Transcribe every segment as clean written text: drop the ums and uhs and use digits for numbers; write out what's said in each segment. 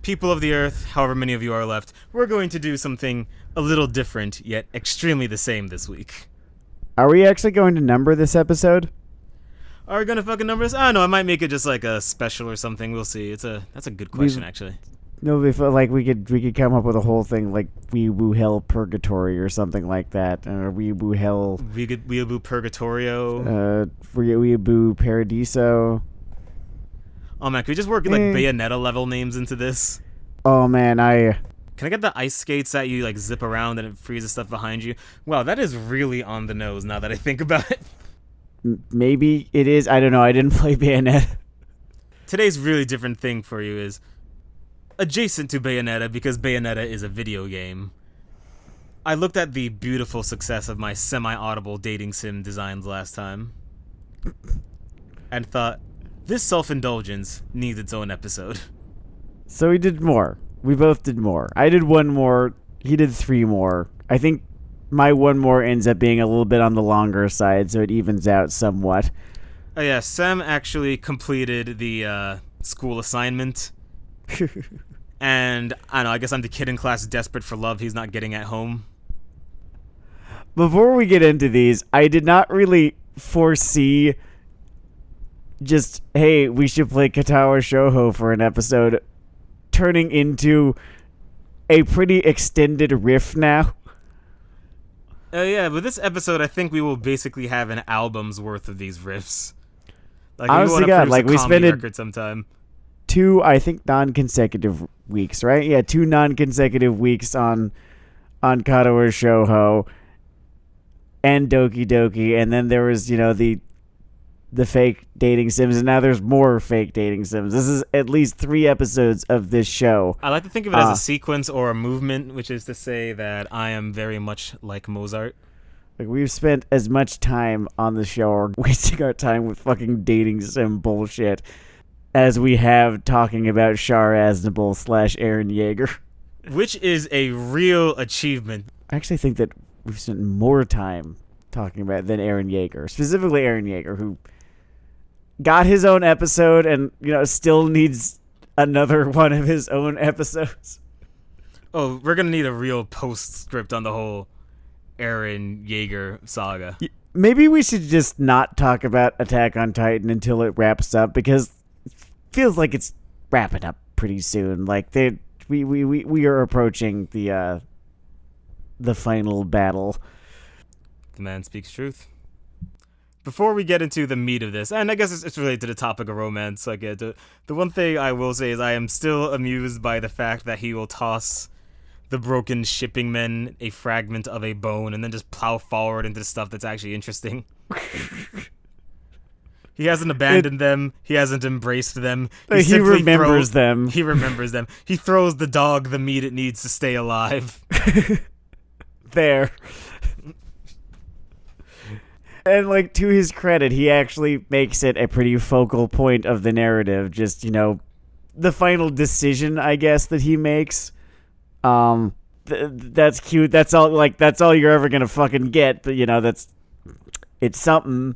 people of the earth, however many of you are left, we're going to do something a little different, yet extremely the same this week. Are we actually going to number this episode? Are we gonna fucking number this? I don't know. I might make it just like a special or something. We'll see. That's a good question, actually. No, we feel like we could come up with a whole thing like Weeaboo Hell Purgatorio or something like that, or Weeaboo Hell. Weeaboo Purgatorio. Weeaboo Paradiso. Oh man, can we just work like Bayonetta level names into this? Oh man, Can I get the ice skates that you like zip around and it freezes stuff behind you? Wow, that is really on the nose now that I think about it. Maybe it is. I don't know. I didn't play Bayonetta. Today's really different thing for you is adjacent to Bayonetta because Bayonetta is a video game. I looked at the beautiful success of my semi-audible dating sim designs last time and thought, this self-indulgence needs its own episode. So we did more. We both did more. I did one more. He did three more. I think my one more ends up being a little bit on the longer side, so it evens out somewhat. Oh yeah, Sam actually completed the school assignment. And, I don't know, I guess I'm the kid in class desperate for love he's not getting at home. Before we get into these, I did not really foresee just, hey, we should play Katawa Shoujo for an episode, turning into a pretty extended riff now. Yeah, but this episode, I think we will basically have an album's worth of these riffs. Like, honestly, God, like we spent record sometime. 2, I think, non-consecutive weeks, right? Yeah, 2 non-consecutive weeks on Katawa Shoujo and Doki Doki, and then there was, the fake dating sims, and now there's more fake dating sims. This is at least 3 episodes of this show. I like to think of it as a sequence or a movement, which is to say that I am very much like Mozart. Like, we've spent as much time on the show or wasting our time with fucking dating sim bullshit as we have talking about Char Aznable / Eren Yeager. Which is a real achievement. I actually think that we've spent more time talking about it than Eren Yeager. Specifically Eren Yeager, who got his own episode and, still needs another one of his own episodes. Oh, we're going to need a real postscript on the whole Eren Yeager saga. Maybe we should just not talk about Attack on Titan until it wraps up, because it feels like it's wrapping up pretty soon. Like, we are approaching the final battle. The man speaks truth. Before we get into the meat of this, and I guess it's related to the topic of romance, the one thing I will say is I am still amused by the fact that he will toss the broken shipping men a fragment of a bone and then just plow forward into stuff that's actually interesting. He hasn't abandoned them. He hasn't embraced them. He remembers them. He remembers them. He throws the dog the meat it needs to stay alive. There. And, to his credit, he actually makes it a pretty focal point of the narrative. Just, the final decision, I guess, that he makes. That's cute. That's all you're ever gonna fucking get. But, it's something.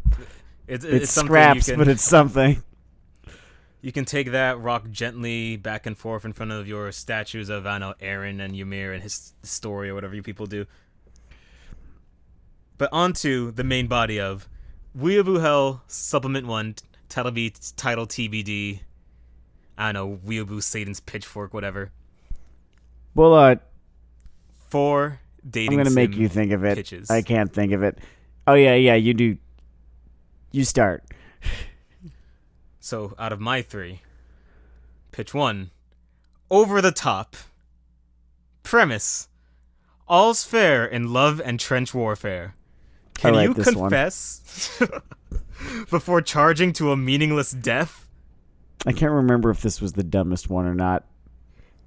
It's scraps, but it's something. You can take that, rock gently back and forth in front of your statues of, Eren and Ymir and his story or whatever you people do. But onto the main body of Weeaboo Hell Supplement 1, title TBD, Weeaboo Satan's Pitchfork, whatever. Well, 4 dating I'm going to make you think of it. Pitches. I can't think of it. Oh, yeah, you do. You start. So, out of my 3, pitch 1, over the top. Premise, all's fair in love and trench warfare. Can you confess before charging to a meaningless death? I can't remember if this was the dumbest one or not.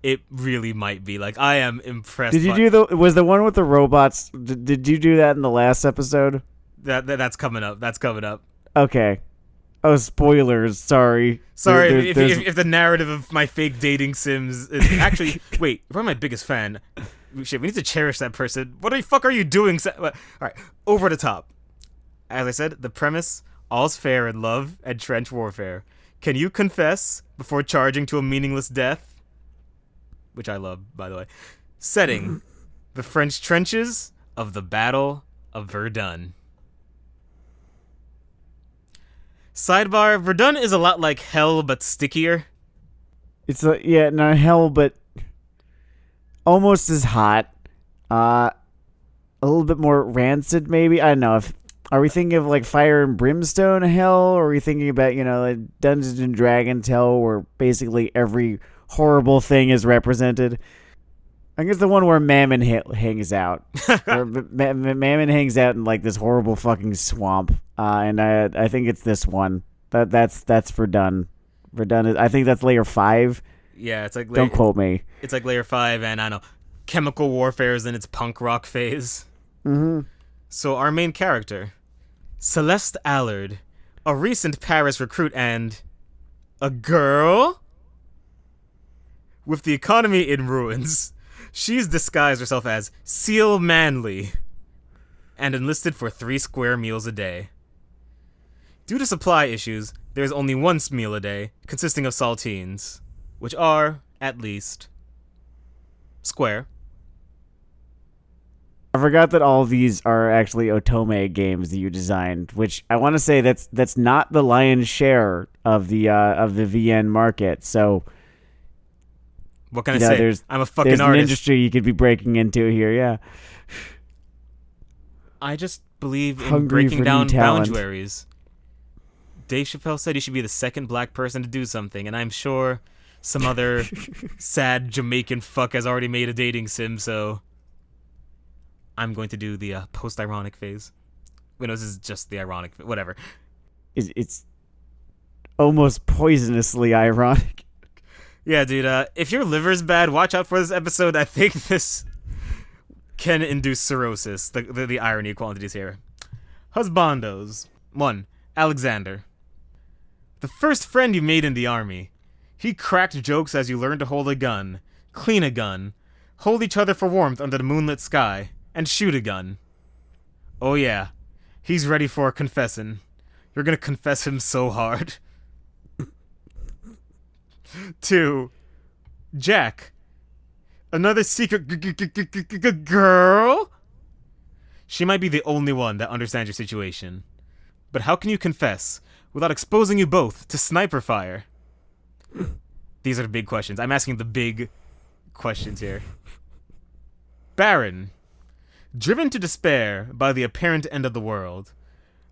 It really might be. I am impressed. Did you was the one with the robots? Did you do that in the last episode? That's coming up. That's coming up. Okay. Oh, spoilers. Sorry. If the narrative of my fake dating sims is actually... Wait, you're probably my biggest fan. Shit, we need to cherish that person. What the fuck are you doing? Alright, over the top. As I said, the premise, all's fair in love and trench warfare. Can you confess before charging to a meaningless death? which I love, by the way. Setting: the French trenches of the Battle of Verdun. Sidebar: Verdun is a lot like Hell, but stickier. It's not hell, but almost as hot. A little bit more rancid, maybe. I don't know. Are we thinking of like Fire and Brimstone Hell, or are we thinking about like Dungeons and Dragons Hell, where basically every horrible thing is represented? I guess the one where Mammon hangs out. Where Mammon hangs out in like this horrible fucking swamp, and I think it's this one. That's Verdun. Verdun is, I think that's layer 5. Yeah, it's like don't quote me. It's like layer 5, and I don't know, chemical warfare is in its punk rock phase. Mm-hmm. So our main character, Celeste Allard, a recent Paris recruit and a girl? With the economy in ruins, she's disguised herself as Seal Manley and enlisted for 3 square meals a day. Due to supply issues, there's only 1 meal a day, consisting of saltines, which are, at least, square. I forgot that all of these are actually Otome games that you designed, which I want to say that's not the lion's share of the VN market. So what can I say? I'm a fucking there's artist. An industry you could be breaking into here, yeah. I just believe in Hungry breaking for down new talent. boundaries. Dave Chappelle said he should be the second black person to do something, and I'm sure some other sad Jamaican fuck has already made a dating sim, so I'm going to do the post-ironic phase. Wait, no, this is just the ironic, whatever. It's almost poisonously ironic. Yeah, dude, if your liver's bad, watch out for this episode. I think this can induce cirrhosis, the irony quantities here. Husbandos. 1. Alexander. The first friend you made in the army. He cracked jokes as you learned to hold a gun, clean a gun, hold each other for warmth under the moonlit sky, and shoot a gun. Oh yeah, he's ready for a confessin'. You're gonna confess him so hard. 2. Jack. Another secret girl? She might be the only one that understands your situation. But how can you confess without exposing you both to sniper fire? These are the big questions. I'm asking the big questions here. Baron. Driven to despair by the apparent end of the world,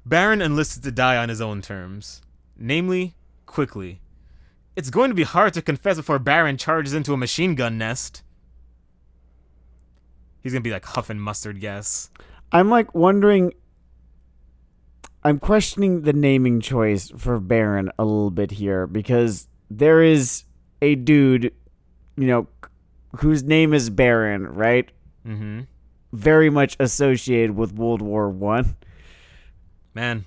Baron enlisted to die on his own terms. Namely, quickly. It's going to be hard to confess before Baron charges into a machine gun nest. He's going to be like huffing mustard gas. I'm like wondering... I'm questioning the naming choice for Baron a little bit here, because there is a dude, whose name is Baron, right? Mm-hmm. Very much associated with World War One. Man,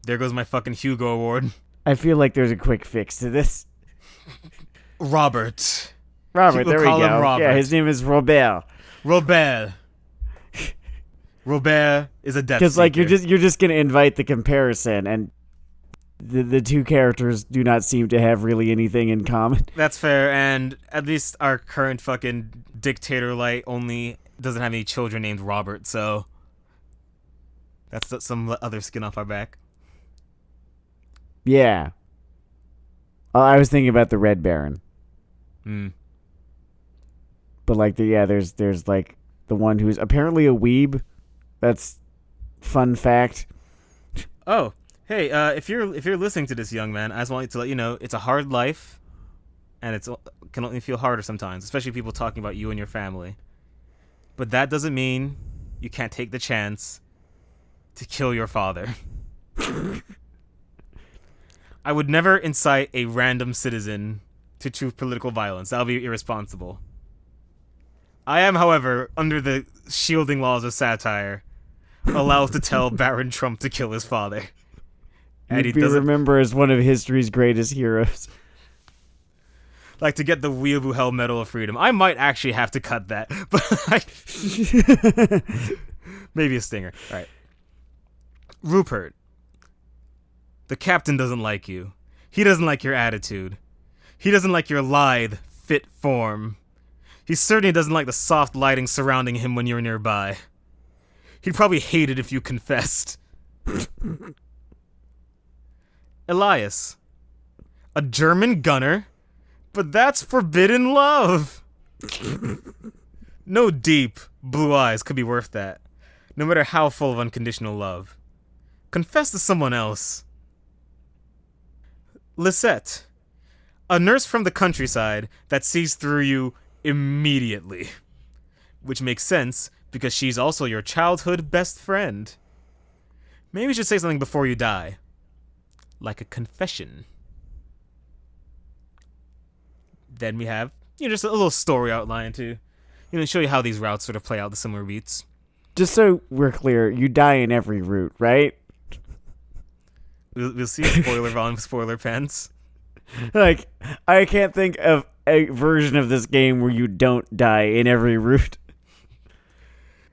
there goes my fucking Hugo Award. I feel like there's a quick fix to this. Robert. There we call go. him Robert. Yeah, his name is Robert. Robert is a death Because like seeker. you're just gonna invite the comparison, and the two characters do not seem to have really anything in common. That's fair, and at least our current fucking dictator light only doesn't have any children named Robert, so that's some other skin off our back. Yeah. I was thinking about the Red Baron. But like there's like the one who's apparently a weeb. That's fun fact. Oh, hey, if you're listening to this, young man, I just want to let you know it's a hard life, and it can only feel harder sometimes, especially people talking about you and your family. But that doesn't mean you can't take the chance to kill your father. I would never incite a random citizen to true political violence. That would be irresponsible. I am, however, under the shielding laws of satire, allowed to tell Baron Trump to kill his father. And he doesn't remember as one of history's greatest heroes. like to get the Weeaboo Hell Medal of Freedom. I might actually have to cut that, but maybe a stinger. All right. Rupert. The captain doesn't like you. He doesn't like your attitude. He doesn't like your lithe, fit form. He certainly doesn't like the soft lighting surrounding him when you're nearby. He'd probably hate it if you confessed. Elias. A German gunner? But that's forbidden love! No deep, blue eyes could be worth that, no matter how full of unconditional love. Confess to someone else. Lisette. A nurse from the countryside that sees through you immediately. Which makes sense, because she's also your childhood best friend. Maybe you should say something before you die. Like a confession. Then we have, just a little story outline to, show you how these routes sort of play out the similar beats. Just so we're clear, you die in every route, right? We'll see a spoiler volume, spoiler pens. Like, I can't think of a version of this game where you don't die in every route.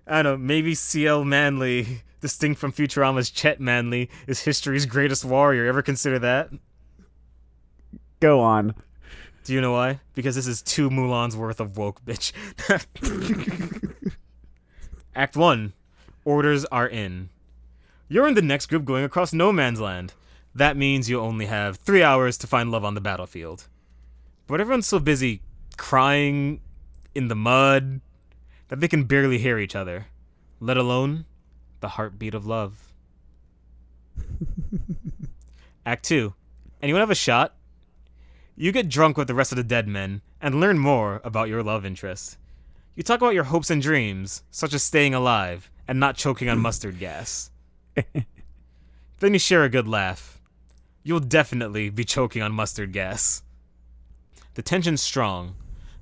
I don't know, maybe CL Manley, distinct from Futurama's Chet Manley, is history's greatest warrior. Ever consider that? Go on. Do you know why? Because this is 2 Mulans worth of woke, bitch. Act 1. Orders are in. You're in the next group going across no man's land. That means you only have 3 hours to find love on the battlefield. But everyone's so busy crying in the mud that they can barely hear each other, let alone the heartbeat of love. Act 2. Anyone have a shot? You get drunk with the rest of the dead men and learn more about your love interest. You talk about your hopes and dreams, such as staying alive and not choking on mustard gas. Then you share a good laugh. You'll definitely be choking on mustard gas. The tension's strong,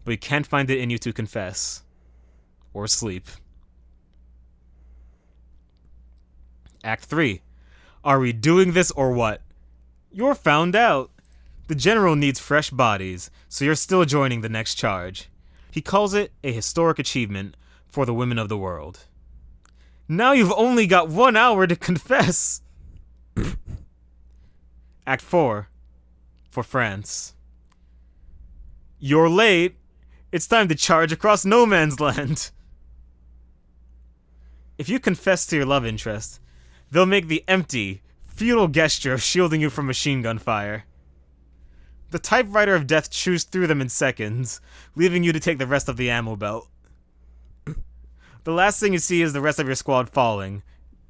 but you can't find it in you to confess. Or sleep. Act 3. Are we doing this or what? You're found out. The general needs fresh bodies, so you're still joining the next charge. He calls it a historic achievement for the women of the world. Now you've only got 1 hour to confess. Act 4. For France. You're late. It's time to charge across no man's land. If you confess to your love interest, they'll make the empty, futile gesture of shielding you from machine gun fire. The typewriter of death chews through them in seconds, leaving you to take the rest of the ammo belt. The last thing you see is the rest of your squad falling,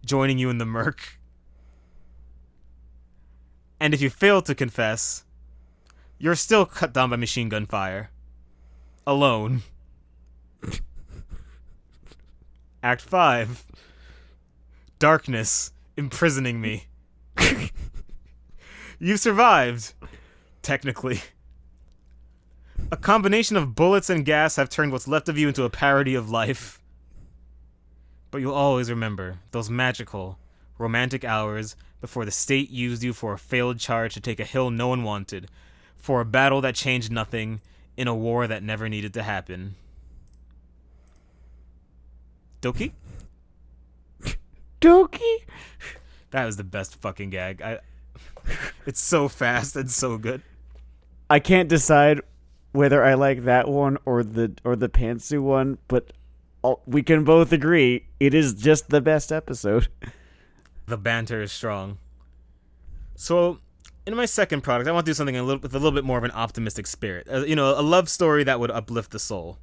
joining you in the murk. And if you fail to confess, you're still cut down by machine gun fire. Alone. Act 5. Darkness imprisoning me. You've survived. Technically. A combination of bullets and gas have turned what's left of you into a parody of life. But you'll always remember those magical, romantic hours before the state used you for a failed charge to take a hill no one wanted, for a battle that changed nothing, in a war that never needed to happen. Doki? Doki? That was the best fucking gag. It's so fast and so good. I can't decide whether I like that one or the pantsu one, but we can both agree it is just the best episode. The banter is strong. So, in my second product, I want to do something with a little bit more of an optimistic spirit. A love story that would uplift the soul.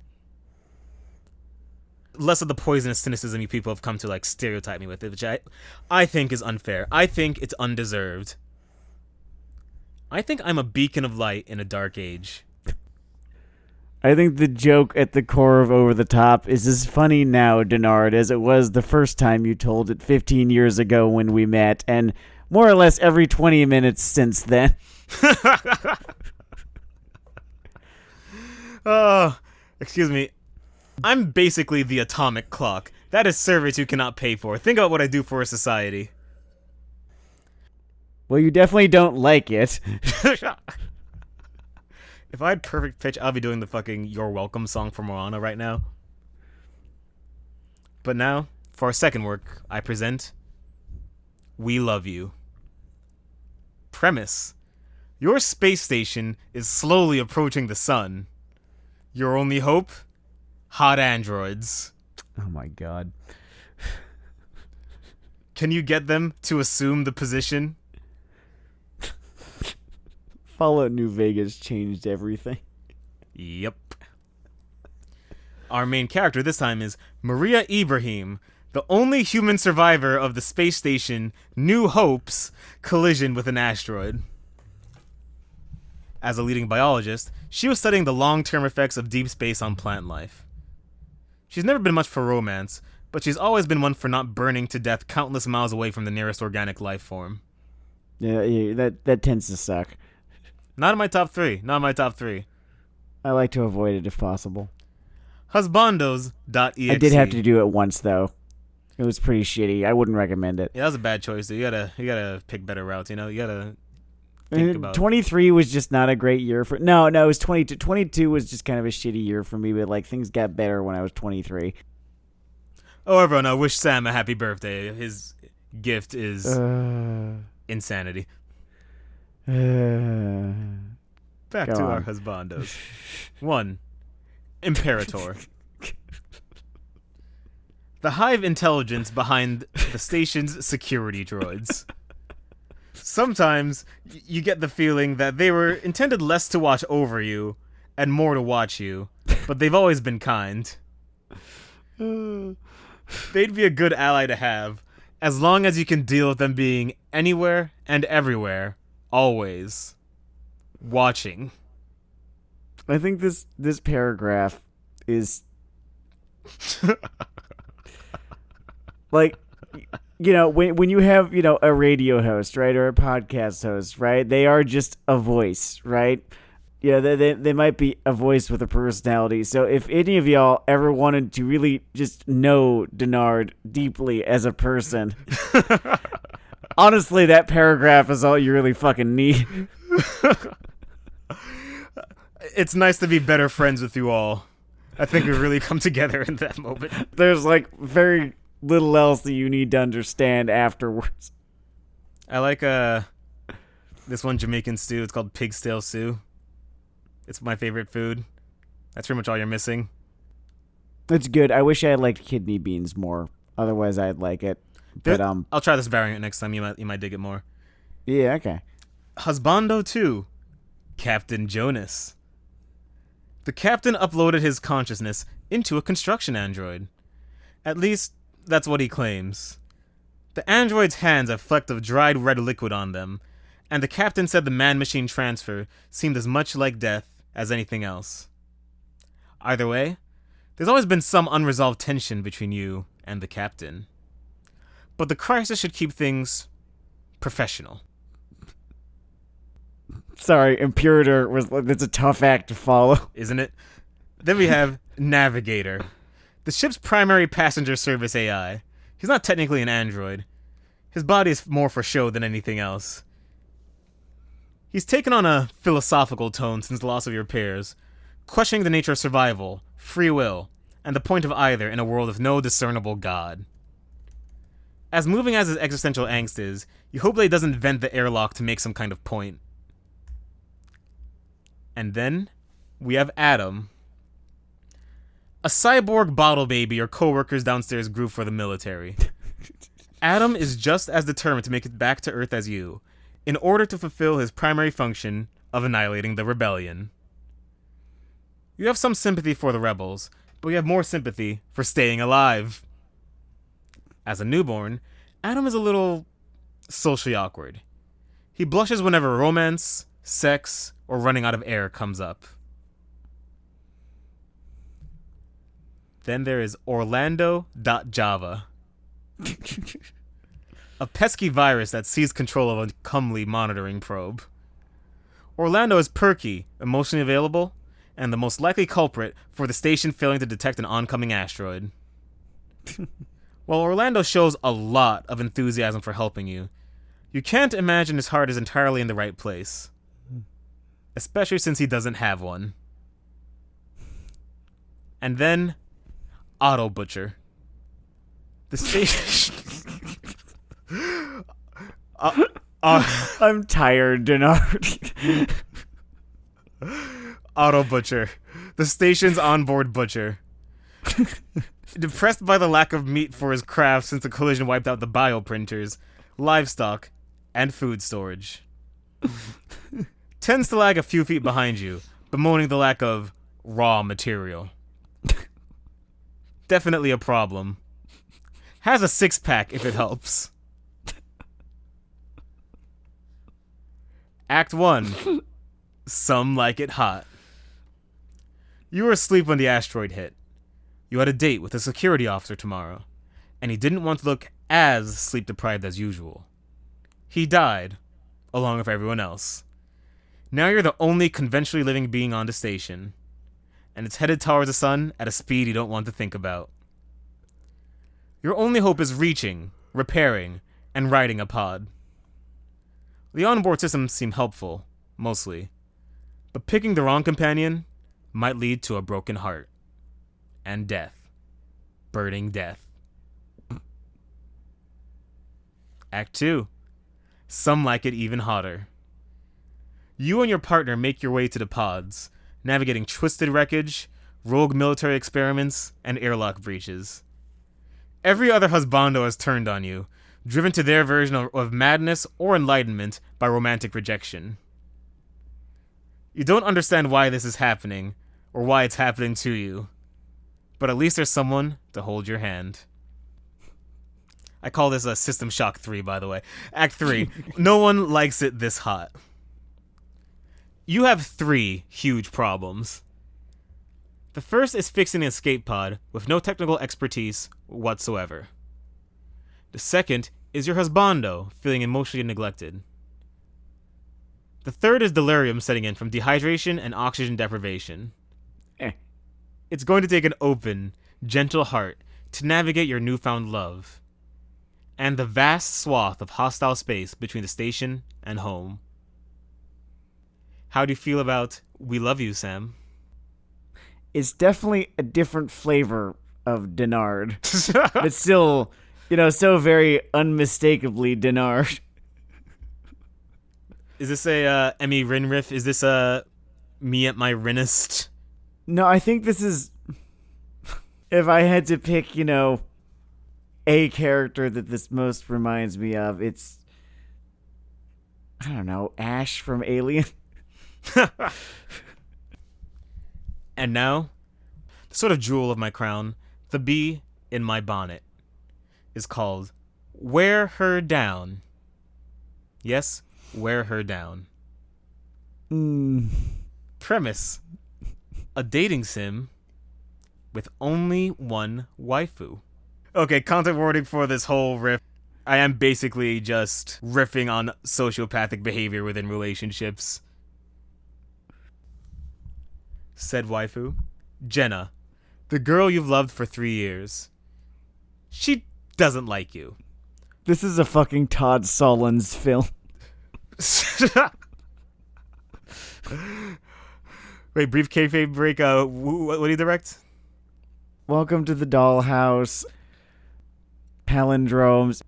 Less of the poisonous cynicism you people have come to stereotype me with, which I think is unfair. I think it's undeserved. I think I'm a beacon of light in a dark age. I think the joke at the core of Over the Top is as funny now, Dennard, as it was the first time you told it 15 years ago when we met, and more or less every 20 minutes since then. Oh, excuse me. I'm basically the atomic clock. That is service you cannot pay for. Think about what I do for a society. Well, you definitely don't like it. If I had perfect pitch, I'll be doing the fucking You're Welcome song for Moana right now. But now, for our second work, I present We Love You. Premise. Your space station is slowly approaching the sun. Your only hope hot androids. Oh my god. Can you get them to assume the position? Fallout New Vegas changed everything. Yep. Our main character this time is Maria Ibrahim, the only human survivor of the space station New Hope's collision with an asteroid. As a leading biologist, she was studying the long-term effects of deep space on plant life. She's never been much for romance, but she's always been one for not burning to death countless miles away from the nearest organic life form. Yeah, that tends to suck. Not in my top three. I like to avoid it if possible. Husbandos.exe. I did have to do it once, though. It was pretty shitty. I wouldn't recommend it. Yeah, that was a bad choice, dude. You gotta pick better routes, you know? You gotta think about 23 was just not a great year for... No, it was 22. 22 was just kind of a shitty year for me, but, like, things got better when I was 23. Oh, everyone, I wish Sam a happy birthday. His gift is insanity. Back Go to on. our husbandos. 1. Imperator. The hive intelligence behind the station's security droids. Sometimes you get the feeling that they were intended less to watch over you and more to watch you, but they've always been kind. They'd be a good ally to have, as long as you can deal with them being anywhere and everywhere, always. Watching. I think this paragraph is... like, you know, when you have, you know, a radio host, right, or a podcast host, right, they are just a voice, right? Yeah, they might be a voice with a personality. So if any of y'all ever wanted to really just know Dennard deeply as a person, honestly, that paragraph is all you really fucking need. It's nice to be better friends with you all. I think we really come together in that moment. There's, like, very little else that you need to understand afterwards. I like this one Jamaican stew. It's called pig stale stew. It's my favorite food. That's pretty much all you're missing. It's good. I wish I had liked kidney beans more. Otherwise, I'd like it. But I'll try this variant next time. You might dig it more. Yeah, okay. Husbando 2. Captain Jonas. The captain uploaded his consciousness into a construction android. At least, that's what he claims. The android's hands have flecks of dried red liquid on them, and the captain said the man-machine transfer seemed as much like death as anything else. Either way, there's always been some unresolved tension between you and the captain. But the crisis should keep things professional. Sorry, Imperator it's a tough act to follow. Isn't it? Then we have Navigator, the ship's primary passenger service AI. He's not technically an android. His body is more for show than anything else. He's taken on a philosophical tone since the loss of your peers, questioning the nature of survival, free will, and the point of either in a world with no discernible God. As moving as his existential angst is, you hope that he doesn't vent the airlock to make some kind of point. And then, we have Adam. A cyborg bottle baby your co-workers downstairs grew for the military. Adam is just as determined to make it back to Earth as you, in order to fulfill his primary function of annihilating the rebellion. You have some sympathy for the rebels, but you have more sympathy for staying alive. As a newborn, Adam is a little socially awkward. He blushes whenever romance, sex, or running out of air comes up. Then there is Orlando.java. A pesky virus that seized control of a comely monitoring probe. Orlando is perky, emotionally available, and the most likely culprit for the station failing to detect an oncoming asteroid. While Orlando shows a lot of enthusiasm for helping you, you can't imagine his heart is entirely in the right place. Especially since he doesn't have one. And then, Auto Butcher. The station... I'm tired, Dennard. Auto Butcher. The station's onboard butcher. Depressed by the lack of meat for his craft since the collision wiped out the bioprinters, livestock, and food storage. Tends to lag a few feet behind you, bemoaning the lack of raw material. Definitely a problem. Has a six-pack if it helps. Act 1. Some like it hot. You were asleep when the asteroid hit. You had a date with a security officer tomorrow, and he didn't want to look as sleep-deprived as usual. He died, along with everyone else. Now you're the only conventionally living being on the station, and it's headed towards the sun at a speed you don't want to think about. Your only hope is reaching, repairing, and riding a pod. The onboard systems seem helpful, mostly, but picking the wrong companion might lead to a broken heart. And death. Burning death. Act 2. Some like it even hotter. You and your partner make your way to the pods, navigating twisted wreckage, rogue military experiments, and airlock breaches. Every other husbando has turned on you, driven to their version of madness or enlightenment by romantic rejection. You don't understand why this is happening, or why it's happening to you, but at least there's someone to hold your hand. I call this a System Shock 3, by the way. Act 3. No one likes it this hot. You have 3 huge problems. The first is fixing an escape pod with no technical expertise whatsoever. The second is your husbando feeling emotionally neglected. The third is delirium setting in from dehydration and oxygen deprivation. It's going to take an open, gentle heart to navigate your newfound love, and the vast swath of hostile space between the station and home. How do you feel about We Love You, Sam? It's definitely a different flavor of Dennard. It's still, so very unmistakably Dennard. Is this a Emmy Rin riff? Is this a me at my Rinnest? No, I think this is, if I had to pick, a character that this most reminds me of, it's, I don't know, Ash from Alien. And now, the sort of jewel of my crown, the bee in my bonnet, is called Wear Her Down. Yes, Wear Her Down. Premise: a dating sim with only one waifu. Okay, content warning for this whole riff. I am basically just riffing on sociopathic behavior within relationships. Said waifu, Jenna, the girl you've loved for 3 years. She doesn't like you. This is a fucking Todd Solondz film. Wait, brief kayfabe break. What do you direct? Welcome to the Dollhouse. Palindromes.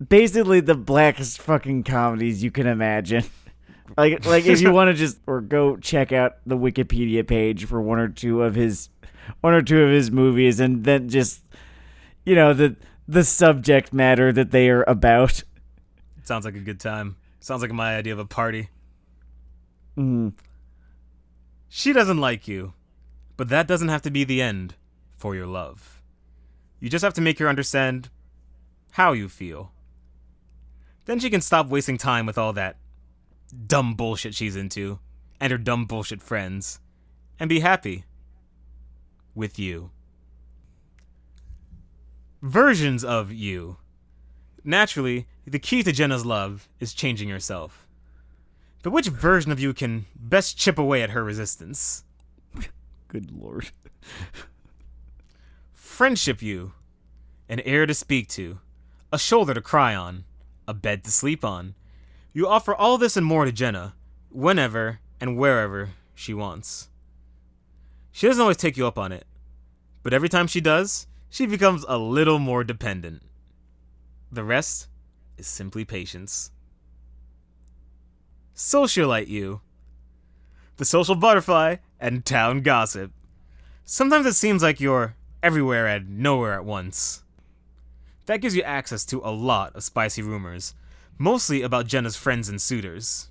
Basically the blackest fucking comedies you can imagine. Like if you want to just or go check out the Wikipedia page for one or two of his movies, and then just the subject matter that they are about. Sounds like a good time. Sounds like my idea of a party. She doesn't like you, but that doesn't have to be the end for your love. You just have to make her understand how you feel. Then she can stop wasting time with all that dumb bullshit she's into and her dumb bullshit friends and be happy with you. Versions of you. Naturally, the key to Jenna's love is changing yourself. But which version of you can best chip away at her resistance? Good lord. Friendship you. An ear to speak to. A shoulder to cry on. A bed to sleep on. You offer all this and more to Jenna, whenever and wherever she wants. She doesn't always take you up on it, but every time she does, she becomes a little more dependent. The rest is simply patience. Socialite you. The social butterfly and town gossip. Sometimes it seems like you're everywhere and nowhere at once. That gives you access to a lot of spicy rumors, mostly about Jenna's friends and suitors.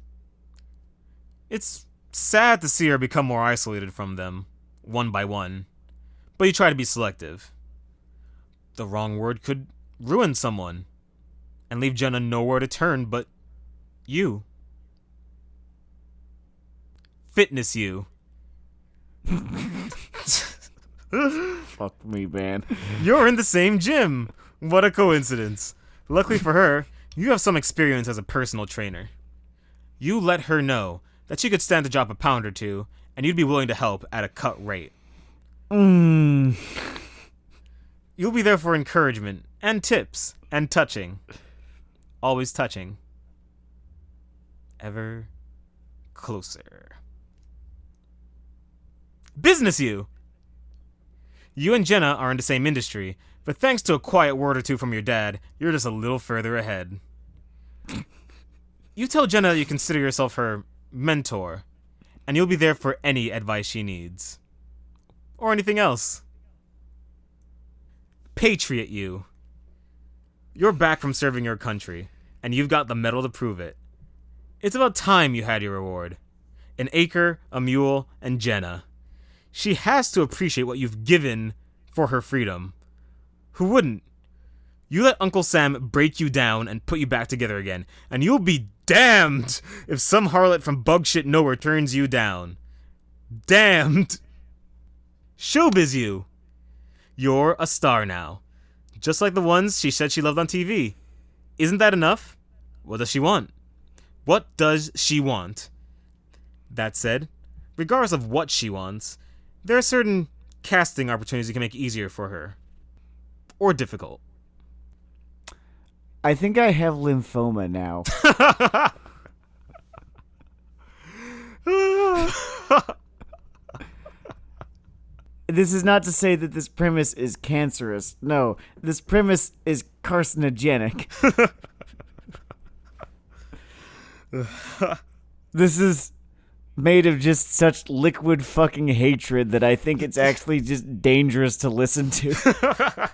It's sad to see her become more isolated from them, one by one, but you try to be selective. The wrong word could ruin someone, and leave Jenna nowhere to turn but you. Fitness you. Fuck me, man. You're in the same gym. What a coincidence. Luckily for her, you have some experience as a personal trainer. You let her know that she could stand to drop a pound or two, and you'd be willing to help at a cut rate. You'll be there for encouragement, and tips, and touching. Always touching. Ever closer. Business you! You and Jenna are in the same industry, but thanks to a quiet word or two from your dad, you're just a little further ahead. You tell Jenna you consider yourself her mentor, and you'll be there for any advice she needs. Or anything else. Patriot you. You're back from serving your country, and you've got the medal to prove it. It's about time you had your reward. An acre, a mule, and Jenna. She has to appreciate what you've given for her freedom. Who wouldn't? You let Uncle Sam break you down and put you back together again, and you'll be damned if some harlot from bugshit nowhere turns you down. Damned! Showbiz you! You're a star now. Just like the ones she said she loved on TV. Isn't that enough? What does she want? What does she want? That said, regardless of what she wants, there are certain casting opportunities you can make easier for her. Or difficult. I think I have lymphoma now. This is not to say that this premise is cancerous. No, this premise is carcinogenic. This is made of just such liquid fucking hatred that I think it's actually just dangerous to listen to.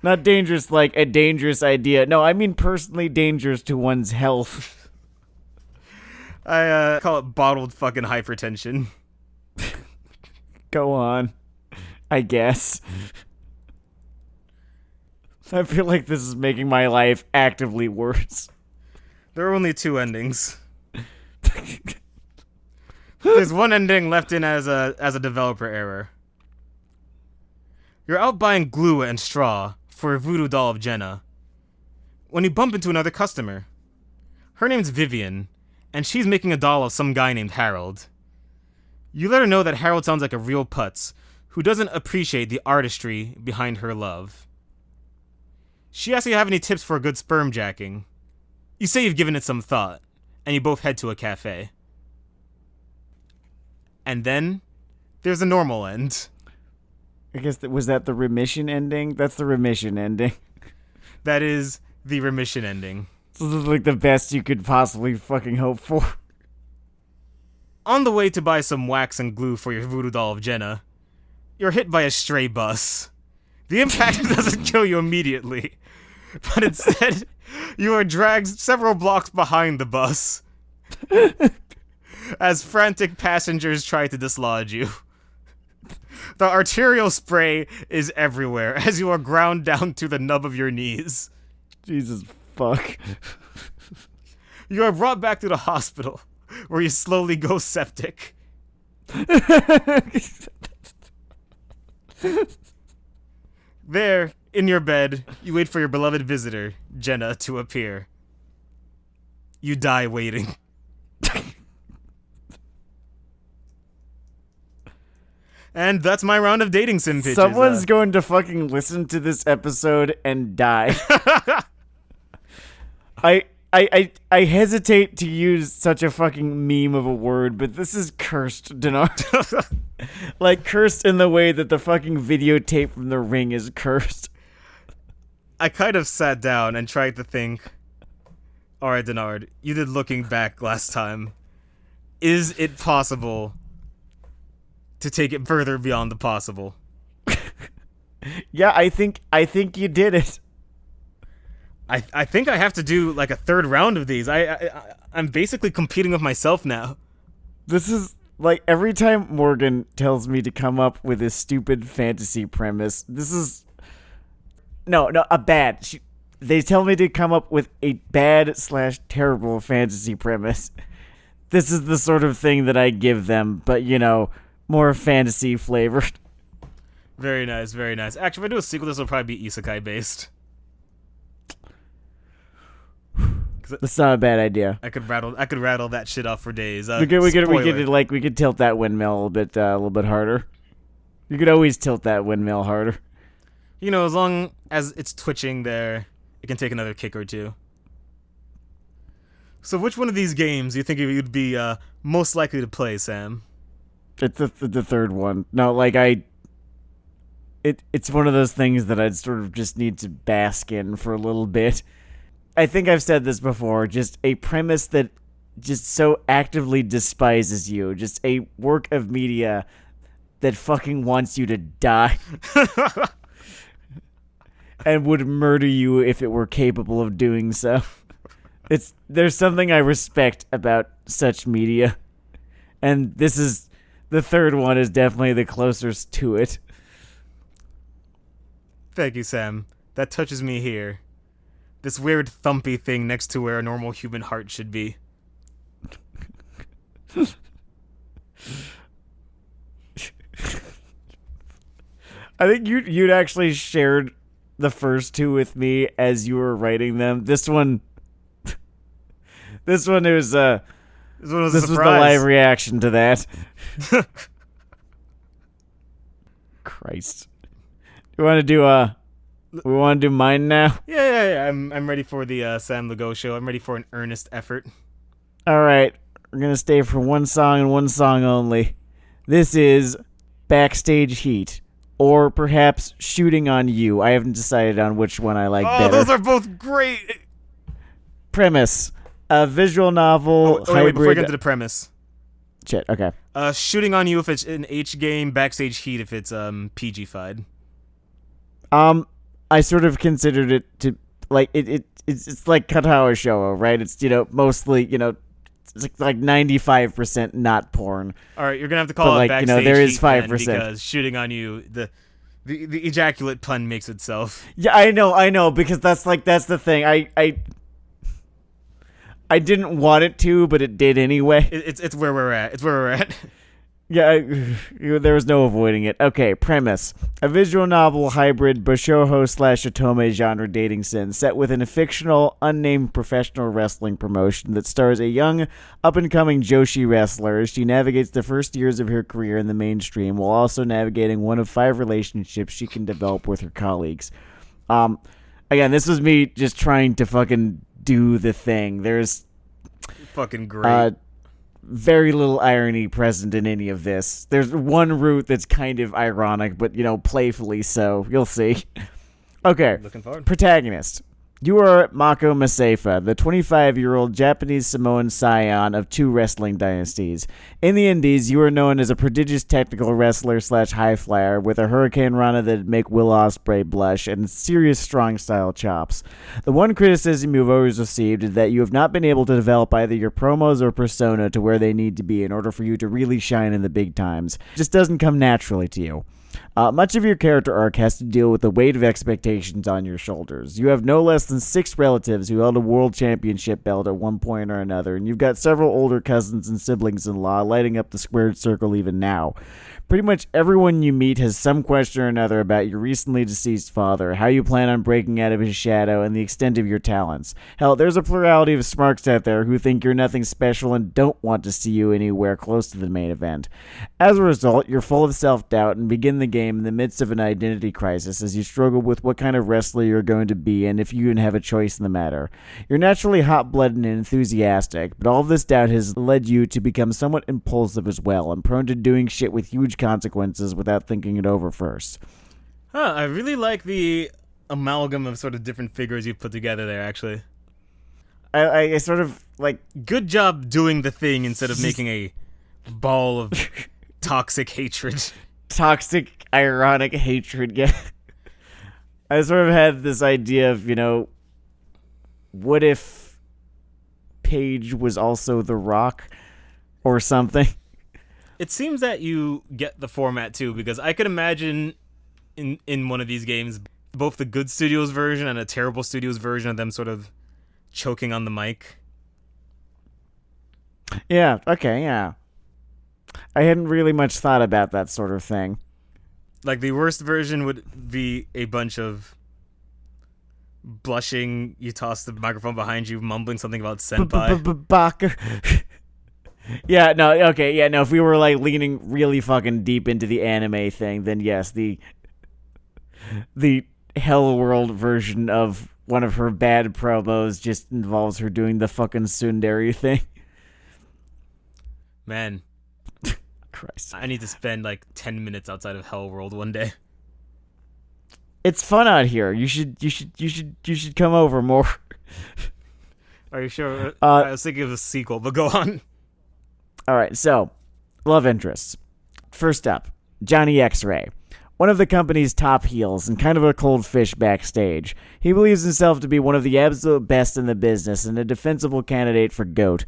Not dangerous like a dangerous idea. No, I mean personally dangerous to one's health. I call it bottled fucking hypertension. Go on. I guess. I feel like this is making my life actively worse. There are only two endings. There's one ending left in as a developer error. You're out buying glue and straw for a voodoo doll of Jenna when you bump into another customer. Her name's Vivian, and she's making a doll of some guy named Harold. You let her know that Harold sounds like a real putz who doesn't appreciate the artistry behind her love. She asks if you have any tips for a good sperm jacking. You say you've given it some thought, and you both head to a cafe. And then, there's a normal end. I guess was that the remission ending? That's the remission ending. That is the remission ending. So this is like the best you could possibly fucking hope for. On the way to buy some wax and glue for your voodoo doll of Jenna, you're hit by a stray bus. The impact doesn't kill you immediately, but instead, you are dragged several blocks behind the bus as frantic passengers try to dislodge you. The arterial spray is everywhere as you are ground down to the nub of your knees. Jesus fuck. You are brought back to the hospital, where you slowly go septic. There, in your bed, you wait for your beloved visitor, Jenna, to appear. You die waiting. And that's my round of dating sim pitches. Someone's going to fucking listen to this episode and die. I hesitate to use such a fucking meme of a word, but this is cursed, Dennard. Like, cursed in the way that the fucking videotape from The Ring is cursed. I kind of sat down and tried to think, alright, Dennard, you did looking back last time. Is it possible to take it further beyond the possible? Yeah, I think you did it. I think I have to do like a third round of these. I'm basically competing with myself now. This is like every time Morgan tells me to come up with a stupid fantasy premise. This is a bad. They tell me to come up with a bad/terrible fantasy premise. This is the sort of thing that I give them, but more fantasy flavored. Very nice, very nice. Actually, if I do a sequel, this will probably be isekai based. That's not a bad idea. I could rattle that shit off for days. We could tilt that windmill a little bit harder. You could always tilt that windmill harder. As long as it's twitching there, it can take another kick or two. So which one of these games do you think you'd be most likely to play, Sam? It's the third one. No, it's one of those things that I'd sort of just need to bask in for a little bit. I think I've said this before, just a premise that just so actively despises you. Just a work of media that fucking wants you to die. And would murder you if it were capable of doing so. There's something I respect about such media. And the third one is definitely the closest to it. Thank you, Sam. That touches me here. This weird thumpy thing next to where a normal human heart should be. I think you'd actually shared the first two with me as you were writing them. This one was the live reaction to that. Christ. We want to do mine now? Yeah. I'm ready for the Sam Legault show. I'm ready for an earnest effort. All right. We're going to stay for one song and one song only. This is Backstage Heat. Or perhaps Shooting on You. I haven't decided on which one I like better. Oh, those are both great. Premise. A visual novel hybrid. Wait, before we get to the premise. Shit, okay. Shooting on You if it's an H game, Backstage Heat if it's PG-fied. I sort of considered it to like it's like Katawa Showa, right? It's mostly it's like 95% not porn. All right, you're gonna have to call it Backstage there Heat is 5% because Shooting on You, the ejaculate pun makes itself. Yeah, I know because that's the thing. I didn't want it to, but it did anyway. It's where we're at. It's where we're at. Yeah, there was no avoiding it. Okay, premise. A visual novel hybrid Bashoho/Otome genre dating sim set within a fictional, unnamed professional wrestling promotion that stars a young, up-and-coming Joshi wrestler as she navigates the first years of her career in the mainstream while also navigating one of 5 relationships she can develop with her colleagues. Again, this was me just trying to fucking do the thing. There's fucking great. Very little irony present in any of this. There's one route that's kind of ironic, but, playfully so. You'll see. Okay. Looking forward. Protagonist. You are Mako Masafa, the 25-year-old Japanese Samoan scion of 2 wrestling dynasties. In the Indies, you are known as a prodigious technical wrestler/high flyer with a hurricane rana that'd make Will Ospreay blush and serious strong style chops. The one criticism you've always received is that you have not been able to develop either your promos or persona to where they need to be in order for you to really shine in the big times. It just doesn't come naturally to you. Much of your character arc has to deal with the weight of expectations on your shoulders. You have no less than 6 relatives who held a world championship belt at one point or another, and you've got several older cousins and siblings-in-law lighting up the squared circle even now. Pretty much everyone you meet has some question or another about your recently deceased father, how you plan on breaking out of his shadow, and the extent of your talents. Hell, there's a plurality of smarks out there who think you're nothing special and don't want to see you anywhere close to the main event. As a result, you're full of self-doubt and begin the game in the midst of an identity crisis as you struggle with what kind of wrestler you're going to be and if you even have a choice in the matter. You're naturally hot-blooded and enthusiastic, but all of this doubt has led you to become somewhat impulsive as well and prone to doing shit with huge consequences without thinking it over first. I really like the amalgam of sort of different figures you've put together there, actually. I sort of, like... Good job doing the thing instead of making a ball of toxic hatred. Toxic, ironic hatred, yeah. I sort of had this idea of, what if Paige was also The Rock or something? It seems that you get the format too, because I could imagine in one of these games both the good studios version and a terrible studios version of them sort of choking on the mic. Yeah, okay, yeah. I hadn't really much thought about that sort of thing. Like, the worst version would be a bunch of blushing, you toss the microphone behind you, mumbling something about senpai. Baka. Yeah, no, okay, yeah, no, if we were, like, leaning really fucking deep into the anime thing, then yes, the Hell World version of one of her bad promos just involves her doing the fucking tsundere thing. Man. Christ. I need to spend, 10 minutes outside of Hell World one day. It's fun out here. You should come over more. Are you sure? I was thinking of a sequel, but go on. All right, so love interests. First up, Johnny X-Ray, one of the company's top heels and kind of a cold fish backstage. He believes himself to be one of the absolute best in the business and a defensible candidate for GOAT.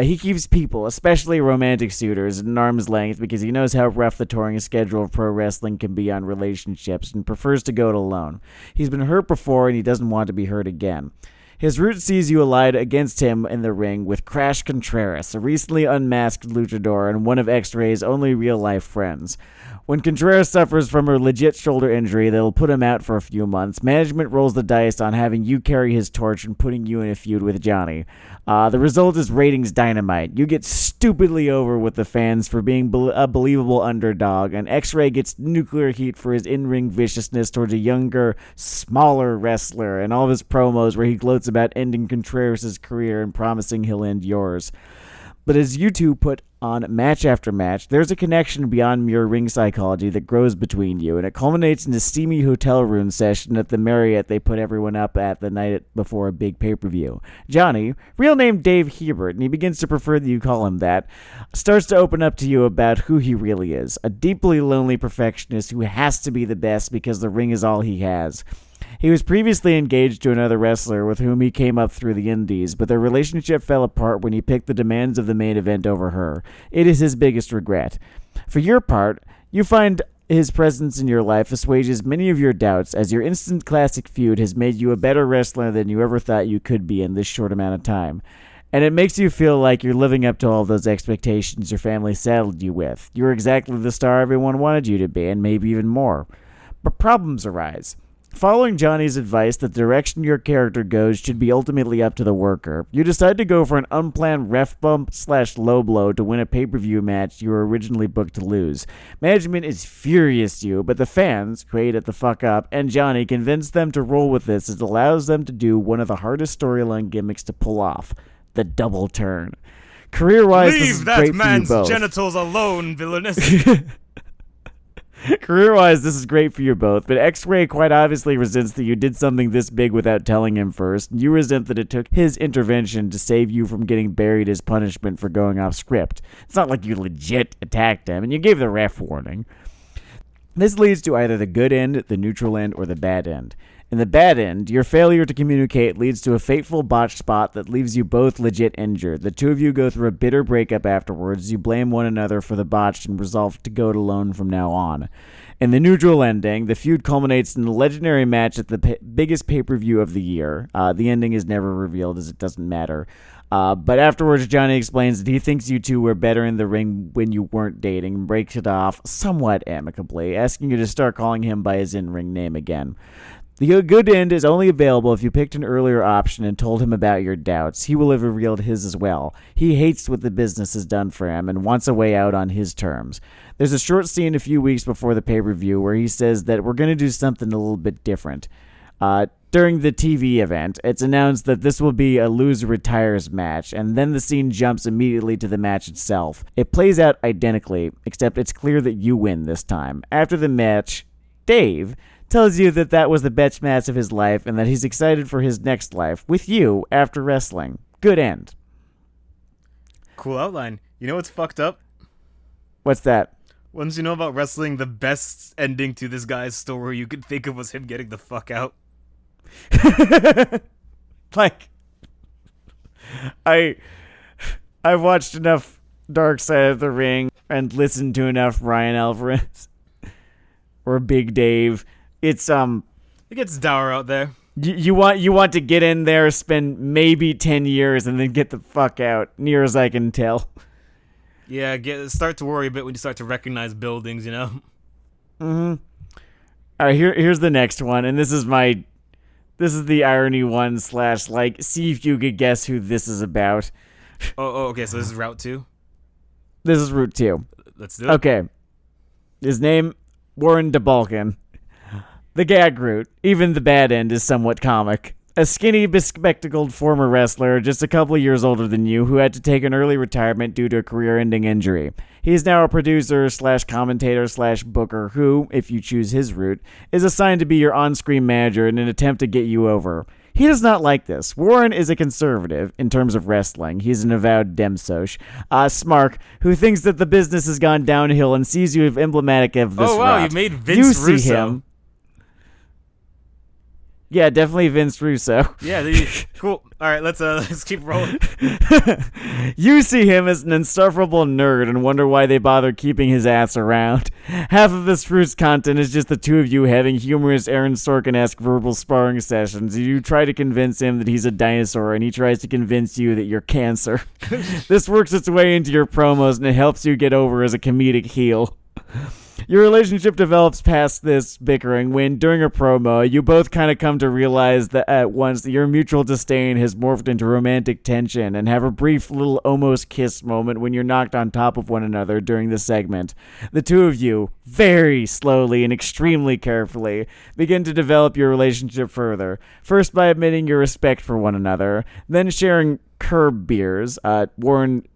He keeps people, especially romantic suitors, at an arm's length because he knows how rough the touring schedule of pro wrestling can be on relationships and prefers to go it alone. He's been hurt before and he doesn't want to be hurt again. His route sees you allied against him in the ring with Crash Contreras, a recently unmasked luchador and one of X-Ray's only real-life friends. When Contreras suffers from a legit shoulder injury that'll put him out for a few months, management rolls the dice on having you carry his torch and putting you in a feud with Johnny. The result is ratings dynamite. You get stupidly over with the fans for being a believable underdog, and X-Ray gets nuclear heat for his in-ring viciousness towards a younger, smaller wrestler, and all of his promos where he gloats about ending Contreras' career and promising he'll end yours. But as you two put on match after match, there's a connection beyond mere ring psychology that grows between you, and it culminates in a steamy hotel room session at the Marriott they put everyone up at the night before a big pay-per-view. Johnny, real name Dave Hebert, and he begins to prefer that you call him that, starts to open up to you about who he really is, a deeply lonely perfectionist who has to be the best because the ring is all he has. He was previously engaged to another wrestler with whom he came up through the indies, but their relationship fell apart when he picked the demands of the main event over her. It is his biggest regret. For your part, you find his presence in your life assuages many of your doubts, as your instant classic feud has made you a better wrestler than you ever thought you could be in this short amount of time. And it makes you feel like you're living up to all those expectations your family saddled you with. You're exactly the star everyone wanted you to be, and maybe even more. But problems arise. Following Johnny's advice that the direction your character goes should be ultimately up to the worker, you decide to go for an unplanned ref bump/low blow to win a pay-per-view match you were originally booked to lose. Management is furious to you, but the fans, who ate it the fuck up, and Johnny convince them to roll with this as it allows them to do one of the hardest storyline gimmicks to pull off, the double turn. Career-wise, this is great for you both. Leave that man's genitals alone, villainous. Career-wise, this is great for you both, but X-Ray quite obviously resents that you did something this big without telling him first, and you resent that it took his intervention to save you from getting buried as punishment for going off script. It's not like you legit attacked him, and you gave the ref warning. This leads to either the good end, the neutral end, or the bad end. In the bad end, your failure to communicate leads to a fateful botched spot that leaves you both legit injured. The two of you go through a bitter breakup afterwards. You blame one another for the botch and resolve to go it alone from now on. In the neutral ending, the feud culminates in a legendary match at the biggest pay-per-view of the year. The ending is never revealed as it doesn't matter. But afterwards, Johnny explains that he thinks you two were better in the ring when you weren't dating and breaks it off somewhat amicably, asking you to start calling him by his in-ring name again. The good end is only available if you picked an earlier option and told him about your doubts. He will have revealed his as well. He hates what the business has done for him and wants a way out on his terms. There's a short scene a few weeks before the pay-per-view where he says that we're going to do something a little bit different. During the TV event, it's announced that this will be a loser retires match, and then the scene jumps immediately to the match itself. It plays out identically, except it's clear that you win this time. After the match, Dave tells you that that was the best match of his life and that he's excited for his next life with you after wrestling. Good end. Cool outline. You know what's fucked up? What's that? Once you know about wrestling, the best ending to this guy's story you could think of was him getting the fuck out. Like, I've watched enough Dark Side of the Ring and listened to enough Brian Alvarez or Big Dave. It's It gets dour out there. you want to get in there, spend maybe 10 years, and then get the fuck out. Near as I can tell. Yeah, start to worry a bit when you start to recognize buildings, you know? Mm-hmm. All right, here's the next one, and this is the irony one / like, see if you could guess who this is about. Oh, okay, so this is Route 2? This is Route 2. Let's do it. Okay. His name, Warren DeBalkin. The gag route, even the bad end, is somewhat comic. A skinny, bespectacled former wrestler, just a couple of years older than you, who had to take an early retirement due to a career-ending injury. He is now a producer / commentator / booker who, if you choose his route, is assigned to be your on-screen manager in an attempt to get you over. He does not like this. Warren is a conservative in terms of wrestling. He's an avowed demsoch. Smark, who thinks that the business has gone downhill and sees you as emblematic of this Oh, wow, rot. you made Vince You see Russo. him. Yeah, definitely Vince Russo. Yeah, cool. All right, let's keep rolling. You see him as an insufferable nerd and wonder why they bother keeping his ass around. Half of this fruit's content is just the two of you having humorous Aaron Sorkin-esque verbal sparring sessions. You try to convince him that he's a dinosaur, and he tries to convince you that you're cancer. This works its way into your promos, and it helps you get over as a comedic heel. Your relationship develops past this bickering when, during a promo, you both kind of come to realize that at once that your mutual disdain has morphed into romantic tension and have a brief little almost kiss moment when you're knocked on top of one another during the segment. The two of you, very slowly and extremely carefully, begin to develop your relationship further, first by admitting your respect for one another, then sharing curb beers. Warren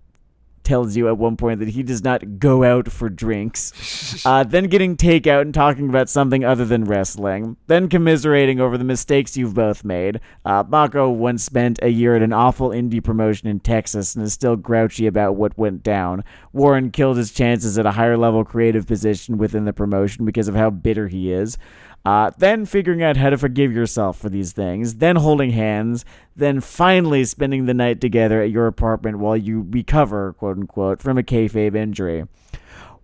tells you at one point that he does not go out for drinks, then getting takeout and talking about something other than wrestling, then commiserating over the mistakes you've both made. Mako once spent a year at an awful indie promotion in Texas and is still grouchy about what went down. Warren killed his chances at a higher level creative position within the promotion because of how bitter he is. Then figuring out how to forgive yourself for these things, then holding hands, then finally spending the night together at your apartment while you recover, quote-unquote, from a kayfabe injury.